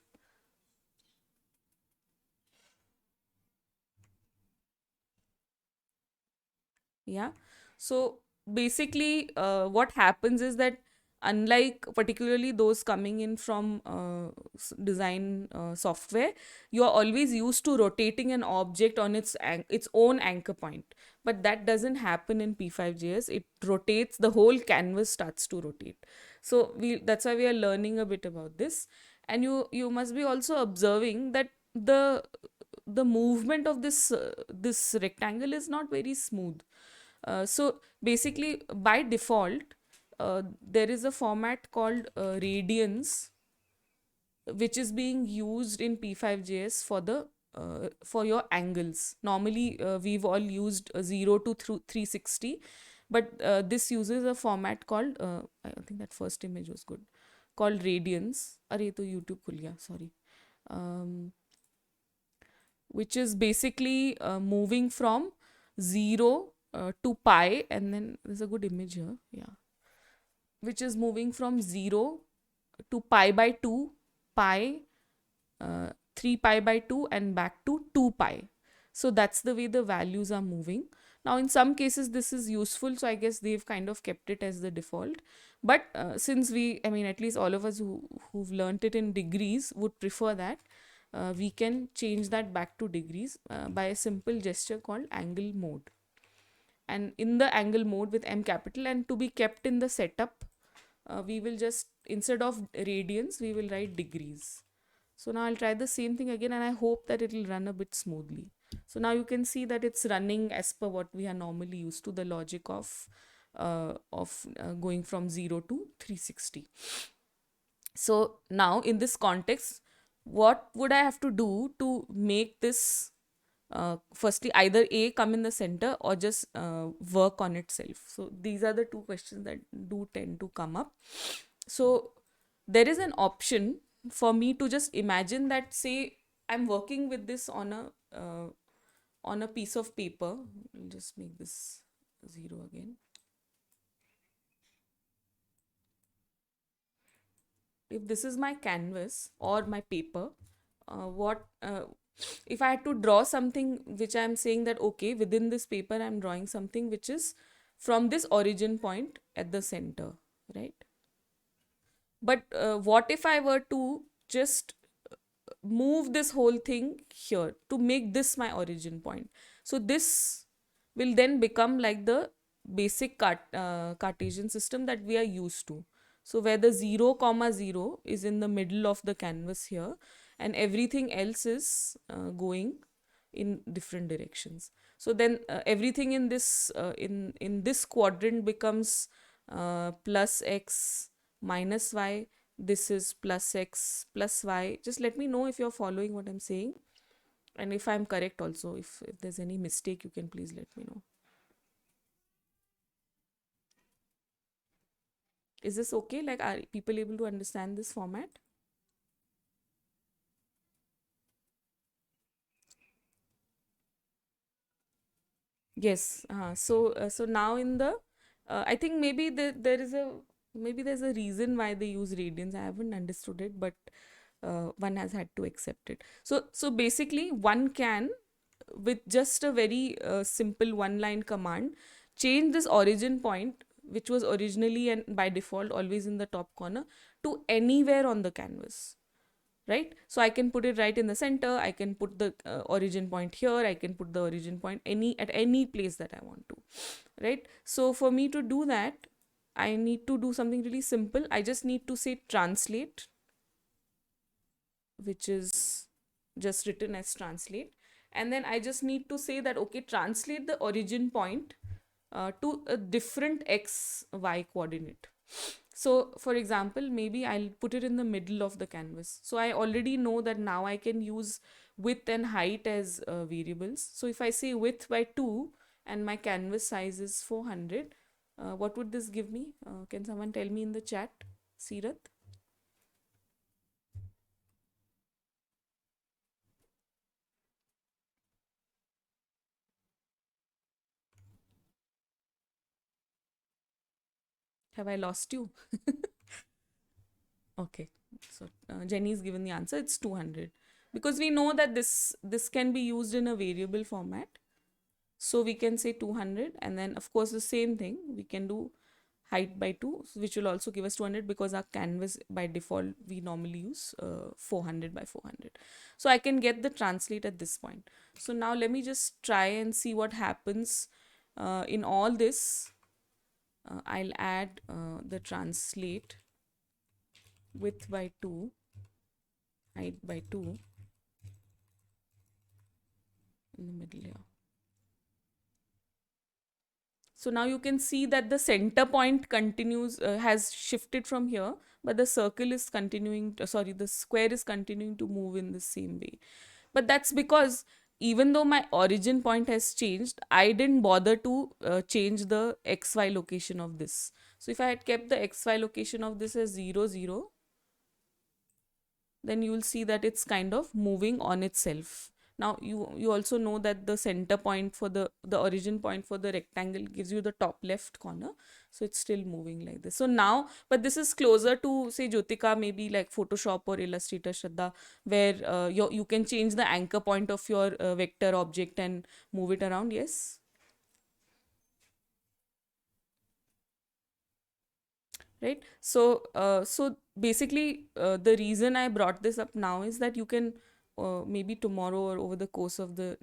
Yeah. So basically, what happens is that unlike particularly those coming in from design software, you are always used to rotating an object on its own anchor point. But that doesn't happen in P5JS. It rotates, the whole canvas starts to rotate. So that's why we are learning a bit about this. And you must be also observing that the movement of this rectangle is not very smooth. So basically, by default, there is a format called radians, which is being used in P5JS for your angles. Normally, we've all used 0 to 360, but this uses a format called I think that first image was good, called radians. Arey, to YouTube khul gaya, sorry. Which is basically moving from 0 to pi, and then there's a good image here, yeah, which is moving from 0 to pi by 2, pi, 3 pi by 2, and back to 2 pi. So that's the way the values are moving. Now, in some cases, this is useful, so I guess they've kind of kept it as the default. But since I mean, at least all of us who've learnt it in degrees would prefer that, we can change that back to degrees by a simple gesture called angle mode. And in the angle mode with M capital, and to be kept in the setup, we will just, instead of radians, we will write degrees. So now I'll try the same thing again, and I hope that it will run a bit smoothly. So now you can see that it's running as per what we are normally used to, the logic of going from 0 to 360. So now in this context, what would I have to do to make this firstly either A, come in the center, or just work on itself? So these are the two questions that do tend to come up. So there is an option for me to just imagine that, say, I'm working with this on a piece of paper. I'll just make this 0 again. If this is my canvas or my paper, if I had to draw something which I'm saying that, okay, within this paper, I'm drawing something which is from this origin point at the center, right? But what if I were to just move this whole thing here to make this my origin point? So this will then become like the basic Cartesian system that we are used to. So where the 0, 0 is in the middle of the canvas here, and everything else is going in different directions. So then everything in this quadrant becomes plus x minus y. This is plus x plus y. Just let me know if you're following what I'm saying, and if I'm correct also. If there's any mistake, you can please let me know. Is this okay? Like, are people able to understand this format? Yes. So now in the, I think maybe there's a reason why they use radians. I haven't understood it, but one has had to accept it. So basically, one can, with just a very simple one-line command, change this origin point, which was originally and by default always in the top corner, to anywhere on the canvas. Right? So I can put it right in the center. I can put the origin point here. I can put the origin point at any place that I want to. Right? So for me to do that, I need to do something really simple. I just need to say translate, which is just written as translate. And then I just need to say that, okay, translate the origin point to a different x, y coordinate. So for example, maybe I'll put it in the middle of the canvas. So I already know that now I can use width and height as variables. So if I say width by 2 and my canvas size is 400, what would this give me? Can someone tell me in the chat, Seerath? Have I lost you? Okay, so Jenny's given the answer. It's 200, because we know that this can be used in a variable format. So we can say 200, and then of course the same thing we can do height by 2, which will also give us 200 because our canvas by default we normally use 400 by 400. So I can get the translate at this point. So now let me just try and see what happens in all this. I'll add the translate width by 2, height by 2 in the middle here. So now you can see that the center point continues, has shifted from here, but the circle is continuing, the square is continuing to move in the same way. But that's because even though my origin point has changed, I didn't bother to change the XY location of this. So if I had kept the XY location of this as 0, 0, then you will see that it's kind of moving on itself. Now you also know that the center point for the origin point for the rectangle gives you the top left corner, so it's still moving like this. So now, but this is closer to say Jyotika, maybe like Photoshop or Illustrator, Shraddha, where you can change the anchor point of your vector object and move it around. Yes. Right. So basically the reason I brought this up now is that you can maybe tomorrow or over the course of the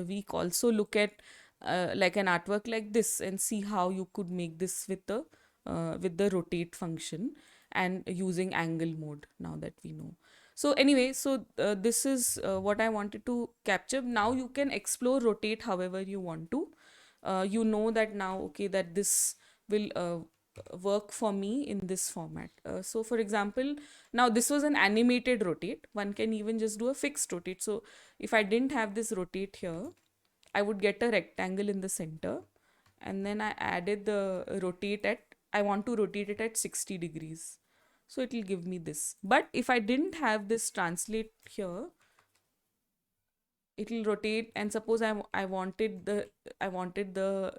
week also look at like an artwork like this and see how you could make this with the rotate function and using angle mode, now that we know. So anyway, so this is what I wanted to capture. Now you can explore rotate however you want to. You know that now, okay, that this will work for me in this format. So for example, now this was an animated rotate. One can even just do a fixed rotate. So if I didn't have this rotate here, I would get a rectangle in the center, and then I added the rotate at, I want to rotate it at 60 degrees. So it will give me this. But if I didn't have this translate here, it will rotate, and suppose I wanted the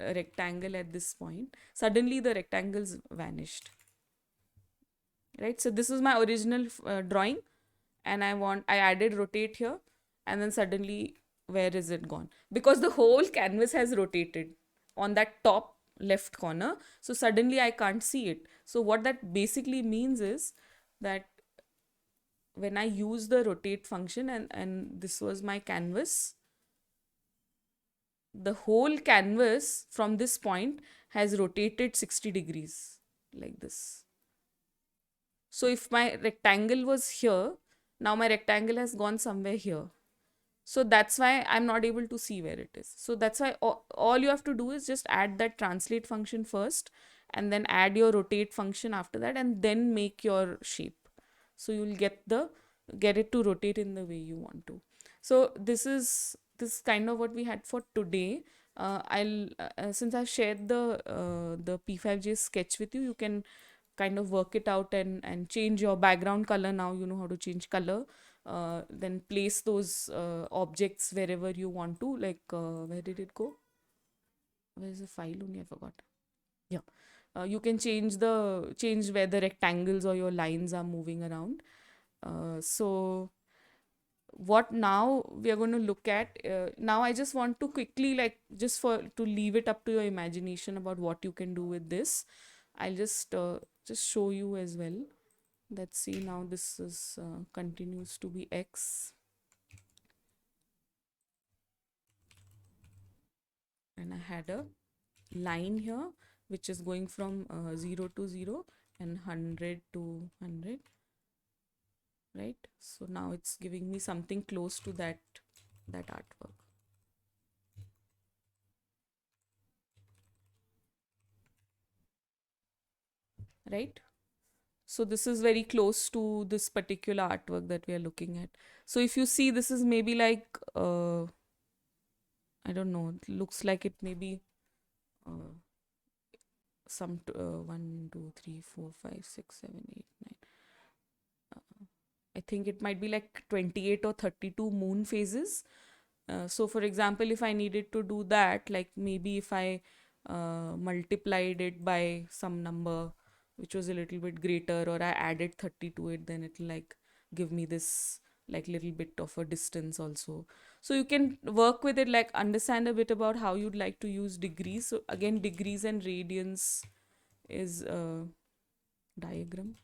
rectangle at this point, suddenly the rectangles vanished. Right? So this is my original drawing, and I added rotate here, and then suddenly where is it gone? Because the whole canvas has rotated on that top left corner. So suddenly I can't see it. So what that basically means is that when I use the rotate function, and this was my canvas, the whole canvas from this point has rotated 60 degrees like this. So if my rectangle was here, now my rectangle has gone somewhere here. So that's why I'm not able to see where it is. So that's why all you have to do is just add that translate function first, and then add your rotate function after that, and then make your shape. So you'll get it to rotate in the way you want to. So this is kind of what we had for today. I'll since I've shared the P5J sketch with you, you can kind of work it out and change your background color. Now you know how to change color. Then place those objects wherever you want to. Like where did it go? Where's the file? Only I forgot. Yeah. You can change where the rectangles or your lines are moving around. So what now we are going to look at, now I just want to quickly, like, just to leave it up to your imagination about what you can do with this. I'll just show you as well. Let's see, now this is continues to be X, and I had a line here which is going from 0 to 0 and 100 to 100, right? So now it's giving me something close to that artwork. Right? So this is very close to this particular artwork that we are looking at. So if you see, this is maybe like, I don't know, it looks like it may be some 1, 2, 3, 4, 5, 6, 7, 8, 9. I think it might be like 28 or 32 moon phases. So for example, if I needed to do that, like maybe if I multiplied it by some number which was a little bit greater, or I added 30 to it, then it'll like give me this like little bit of a distance also. So you can work with it, like understand a bit about how you'd like to use degrees. So again, degrees and radians is diagram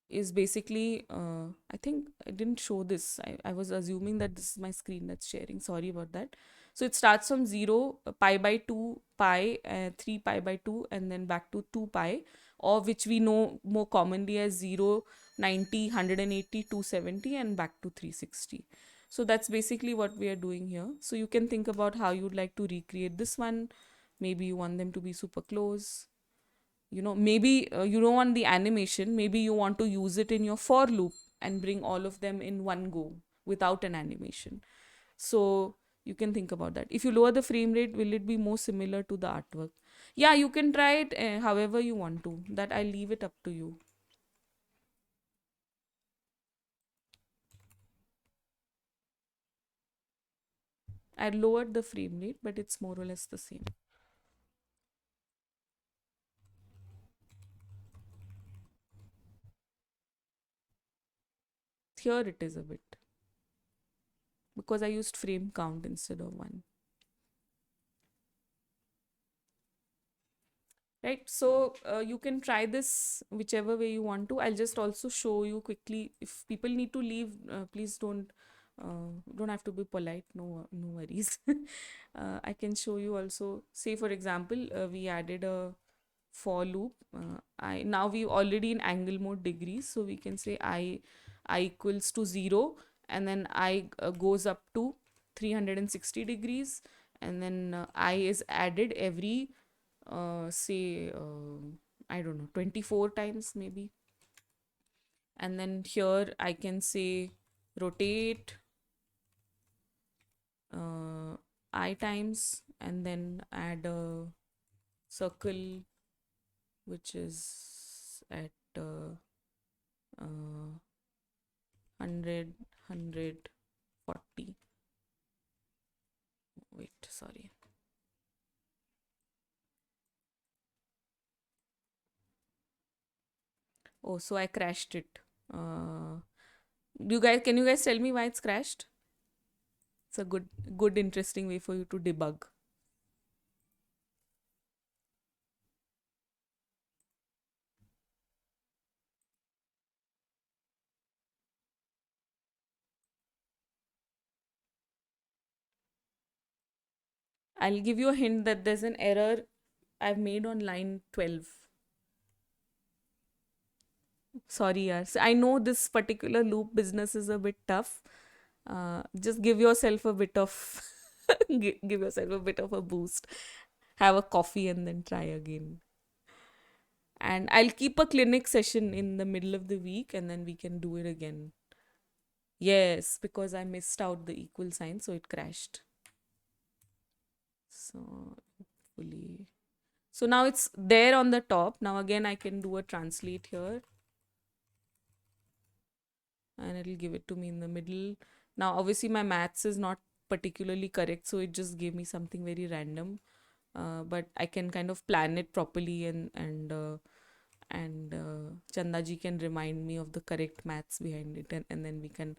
is basically I think I didn't show this. I was assuming that this is my screen that's sharing. Sorry about that. So it starts from 0, pi by 2, pi, 3 pi by 2, and then back to 2 pi, or which we know more commonly as 0, 90, 180, 270, and back to 360. So that's basically what we are doing here. So you can think about how you'd like to recreate this one. Maybe you want them to be super close. Maybe you don't want the animation. Maybe you want to use it in your for loop and bring all of them in one go without an animation. So you can think about that. If you lower the frame rate, will it be more similar to the artwork? Yeah, you can try it however you want to. That I'll leave it up to you. I lowered the frame rate, but it's more or less the same. Here it is a bit, because I used frame count instead of one. Right, so you can try this whichever way you want to. I'll just also show you quickly. If people need to leave, please don't have to be polite. No worries. I can show you also. Say for example, we added a for loop. I now we already in angle mode degrees, so we can say I equals to 0, and then I goes up to 360 degrees, and then I is added every say I don't know, 24 times maybe. And then here I can say rotate I times, and then add a circle which is at 100 140. Wait, sorry. Oh, so I crashed it. Can you guys tell me why it's crashed? It's a good interesting way for you to debug. I'll give you a hint that there's an error I've made on line 12. Sorry, yaar. I know this particular loop business is a bit tough. Just give yourself a bit of give yourself a bit of a boost. Have a coffee and then try again. And I'll keep a clinic session in the middle of the week, and then we can do it again. Yes, because I missed out the equal sign, so it crashed. So hopefully. So now it's there on the top. Now again I can do a translate here, and it'll give it to me in the middle. Now obviously my maths is not particularly correct, so it just gave me something very random. But I can kind of plan it properly, and Chanda ji can remind me of the correct maths behind it, and then we can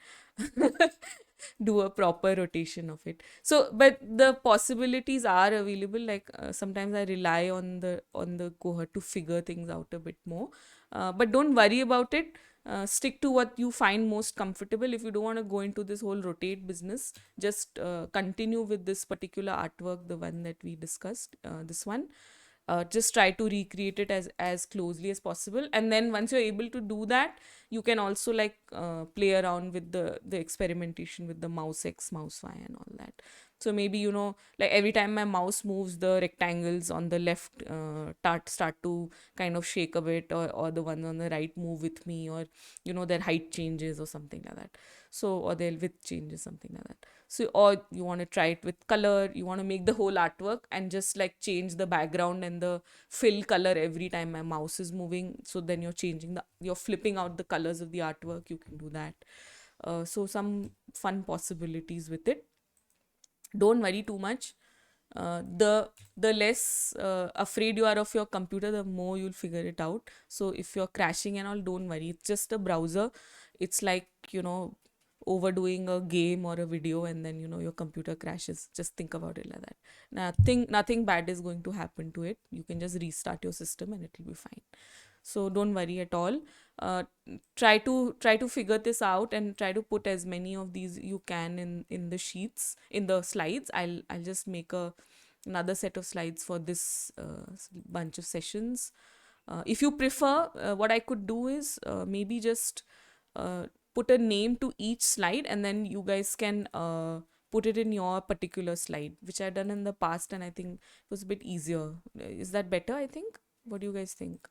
do a proper rotation of it. So, but the possibilities are available. Like sometimes I rely on the cohort to figure things out a bit more. But don't worry about it. Stick to what you find most comfortable. If you don't want to go into this whole rotate business, just continue with this particular artwork, the one that we discussed, this one. Just try to recreate it as closely as possible, and then once you're able to do that, you can also like play around with the experimentation with the mouse X, mouse Y, and all that. So maybe like every time my mouse moves, the rectangles on the left start to kind of shake a bit, or the ones on the right move with me, or their height changes or something like that. So, or their width changes, something like that. So, or you want to try it with color, you want to make the whole artwork and just like change the background and the fill color every time my mouse is moving. So then you're flipping out the colors of the artwork. You can do that. So some fun possibilities with it. Don't worry too much. The less afraid you are of your computer, the more you'll figure it out. So if you're crashing and all, don't worry. It's just a browser. It's like overdoing a game or a video and then your computer crashes. Just think about it like that. Nothing bad is going to happen to it. You can just restart your system and it will be fine. So don't worry at all. uh, try to figure this out and try to put as many of these you can in the sheets, in the slides. I'll just make another set of slides for this bunch of sessions. If you prefer, what I could do is maybe just uh, put a name to each slide and then you guys can put it in your particular slide, which I've done in the past and I think it was a bit easier. Is that better, I think? What do you guys think?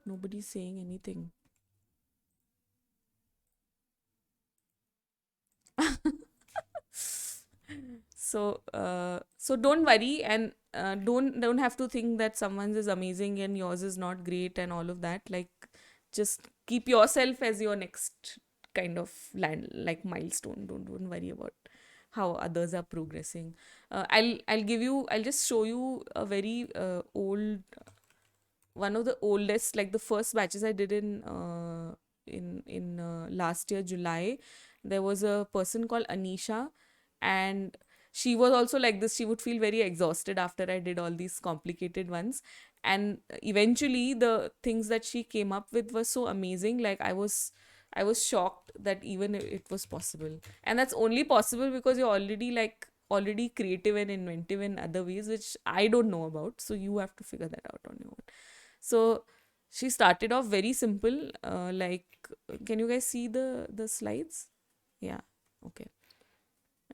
Nobody's saying anything. So don't worry, and don't have to think that someone's is amazing and yours is not great and all of that. Like, just keep yourself as your next kind of milestone. Don't worry about how others are progressing. I'll just show you a very old, one of the oldest, like the first batches I did in last year July. There was a person called Anisha, and she was also like this. She would feel very exhausted after I did all these complicated ones, and eventually the things that she came up with were so amazing. Like, I was shocked that even it was possible, and that's only possible because you're already creative and inventive in other ways which I don't know about. So you have to figure that out on your own. So she started off very simple. Can you guys see the slides? Yeah. Okay.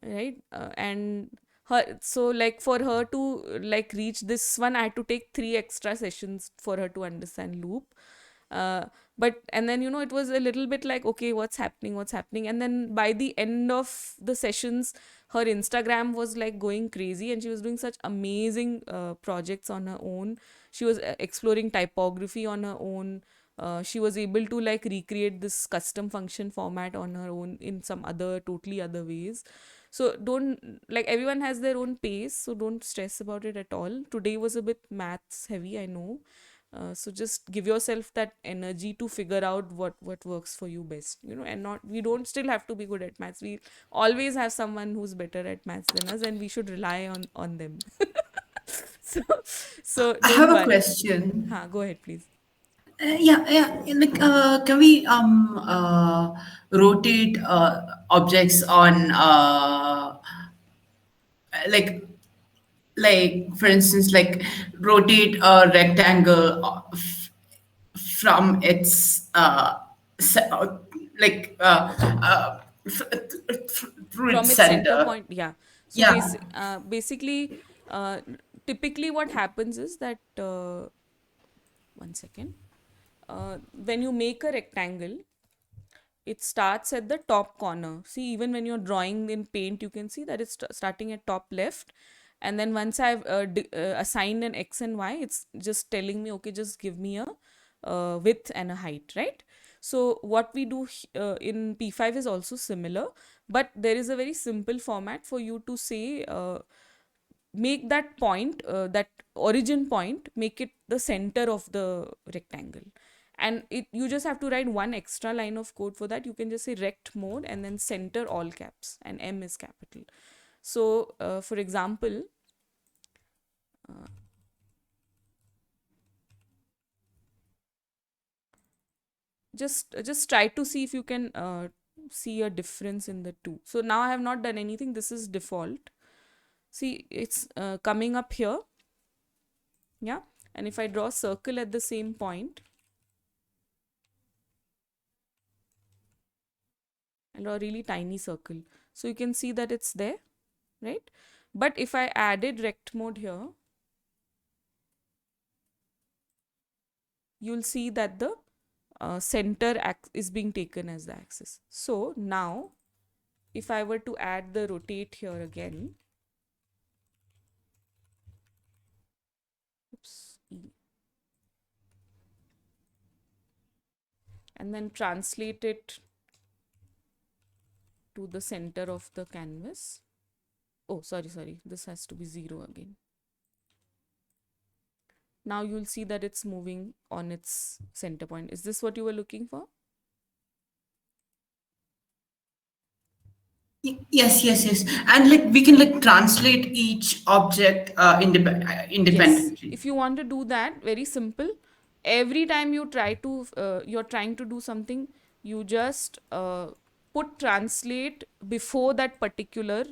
Right. And her, so like for her to like reach this one, I had to take 3 extra sessions for her to understand loop. But and then it was a little bit like, okay, what's happening, and then by the end of the sessions, her Instagram was like going crazy and she was doing such amazing projects on her own. She was exploring typography on her own. She was able to like recreate this custom function format on her own in some other totally other ways. So don't, like, everyone has their own pace, so don't stress about it at all. Today was a bit maths heavy, I know. So just give yourself that energy to figure out what works for you best, and not, we don't still have to be good at maths. We always have someone who's better at maths than us, and we should rely on them. so so I don't have a worry. question. Go ahead, please. Yeah. Like, can we rotate objects on like for instance, like rotate a rectangle from its se- uh, like through its From its center center. point, yeah. So Yeah. basically, uh, typically what happens is that, one second, when you make a rectangle, it starts at the top corner. See, even when you're drawing in paint, you can see that it's starting at top left. And then once I've assigned an x and y, it's just telling me, okay, just give me a width and a height, right? So what we do in P5 is also similar, but there is a very simple format for you to say, make that point, that origin point, make it the center of the rectangle. And you just have to write one extra line of code for that. You can just say rect mode and then center all caps and M is capital. So for example, uh, just try to see if you can see a difference in the two. So now I have not done anything. This is default. See, it's coming up here. Yeah. And if I draw a circle at the same point, and draw a really tiny circle, so you can see that it's there, right? But if I added rect mode here, you'll see that the center is being taken as the axis. So now if I were to add the rotate here again, oops, and then translate it to the center of the canvas. Oh, sorry, this has to be 0 again. Now you'll see that it's moving on its center point. Is this what you were looking for? Yes. And like we can like translate each object Yes. independently. If you want to do that, very simple. Every time you try to, you're trying to do something, you just put translate before that particular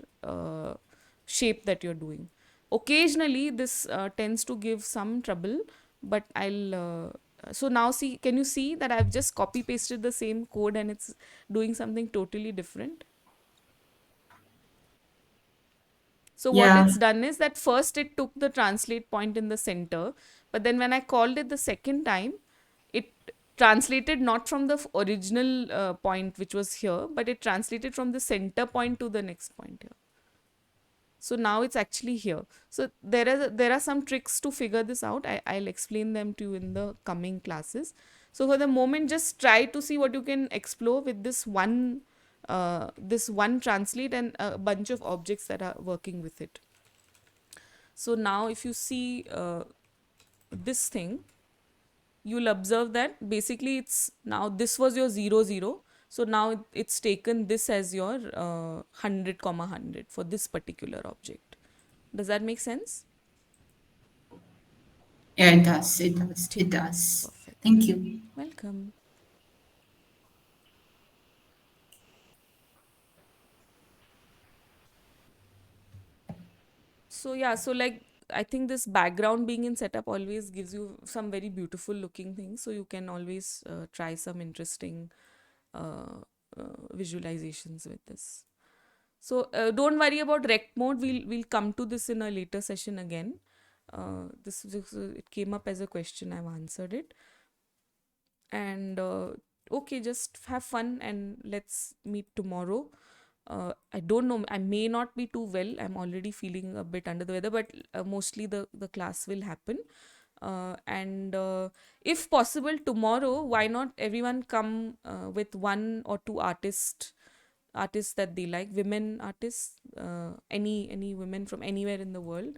shape that you're doing. Occasionally, this tends to give some trouble, but I'll. So now see, can you see that I've just copy pasted the same code and it's doing something totally different? So what Yeah. it's done is that first it took the translate point in the center, but then when I called it the second time, it translated not from the original point which was here, but it translated from the center point to the next point here. So now it's actually here. So there are some tricks to figure this out. I'll explain them to you in the coming classes. So for the moment, just try to see what you can explore with this one translate and a bunch of objects that are working with it. So now if you see this thing, you'll observe that basically it's now this was your 0 0. So now it's taken this as your 100 comma 100 for this particular object. Does that make sense? Yeah, it does. It does. It ठीक है, does. perfect. Thank you. Welcome. So yeah, so like I think this background being in setup always gives you some very beautiful looking things. So you can always try some interesting uh, visualizations with this. So don't worry about rect mode. We'll come to this in a later session again. This it came up as a question. I've answered it. And okay, just have fun and let's meet tomorrow. I don't know. I may not be too well. I'm already feeling a bit under the weather, but mostly the class will happen. And if possible, tomorrow, why not everyone come with one or two artists that they like, women artists, any women from anywhere in the world,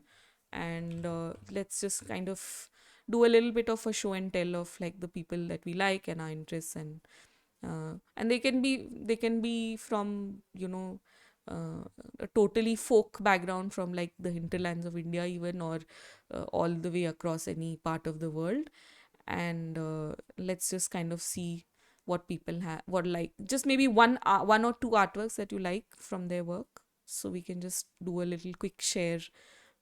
and let's just kind of do a little bit of a show and tell of like the people that we like and our interests, and they can be from a totally folk background from like the hinterlands of India even, or all the way across any part of the world. And let's just kind of see what people have, what like just maybe one or two artworks that you like from their work, so we can just do a little quick share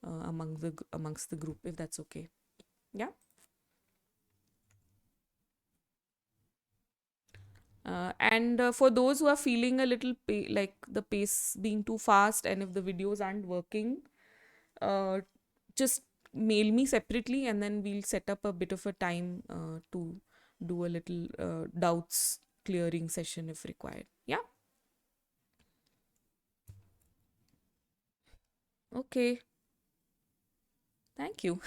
amongst the group, if that's okay. Yeah. And for those who are feeling a little like the pace being too fast, and if the videos aren't working, uh, just mail me separately, and then we'll set up a bit of a time to do a little doubts clearing session if required. Yeah. Okay. Thank you.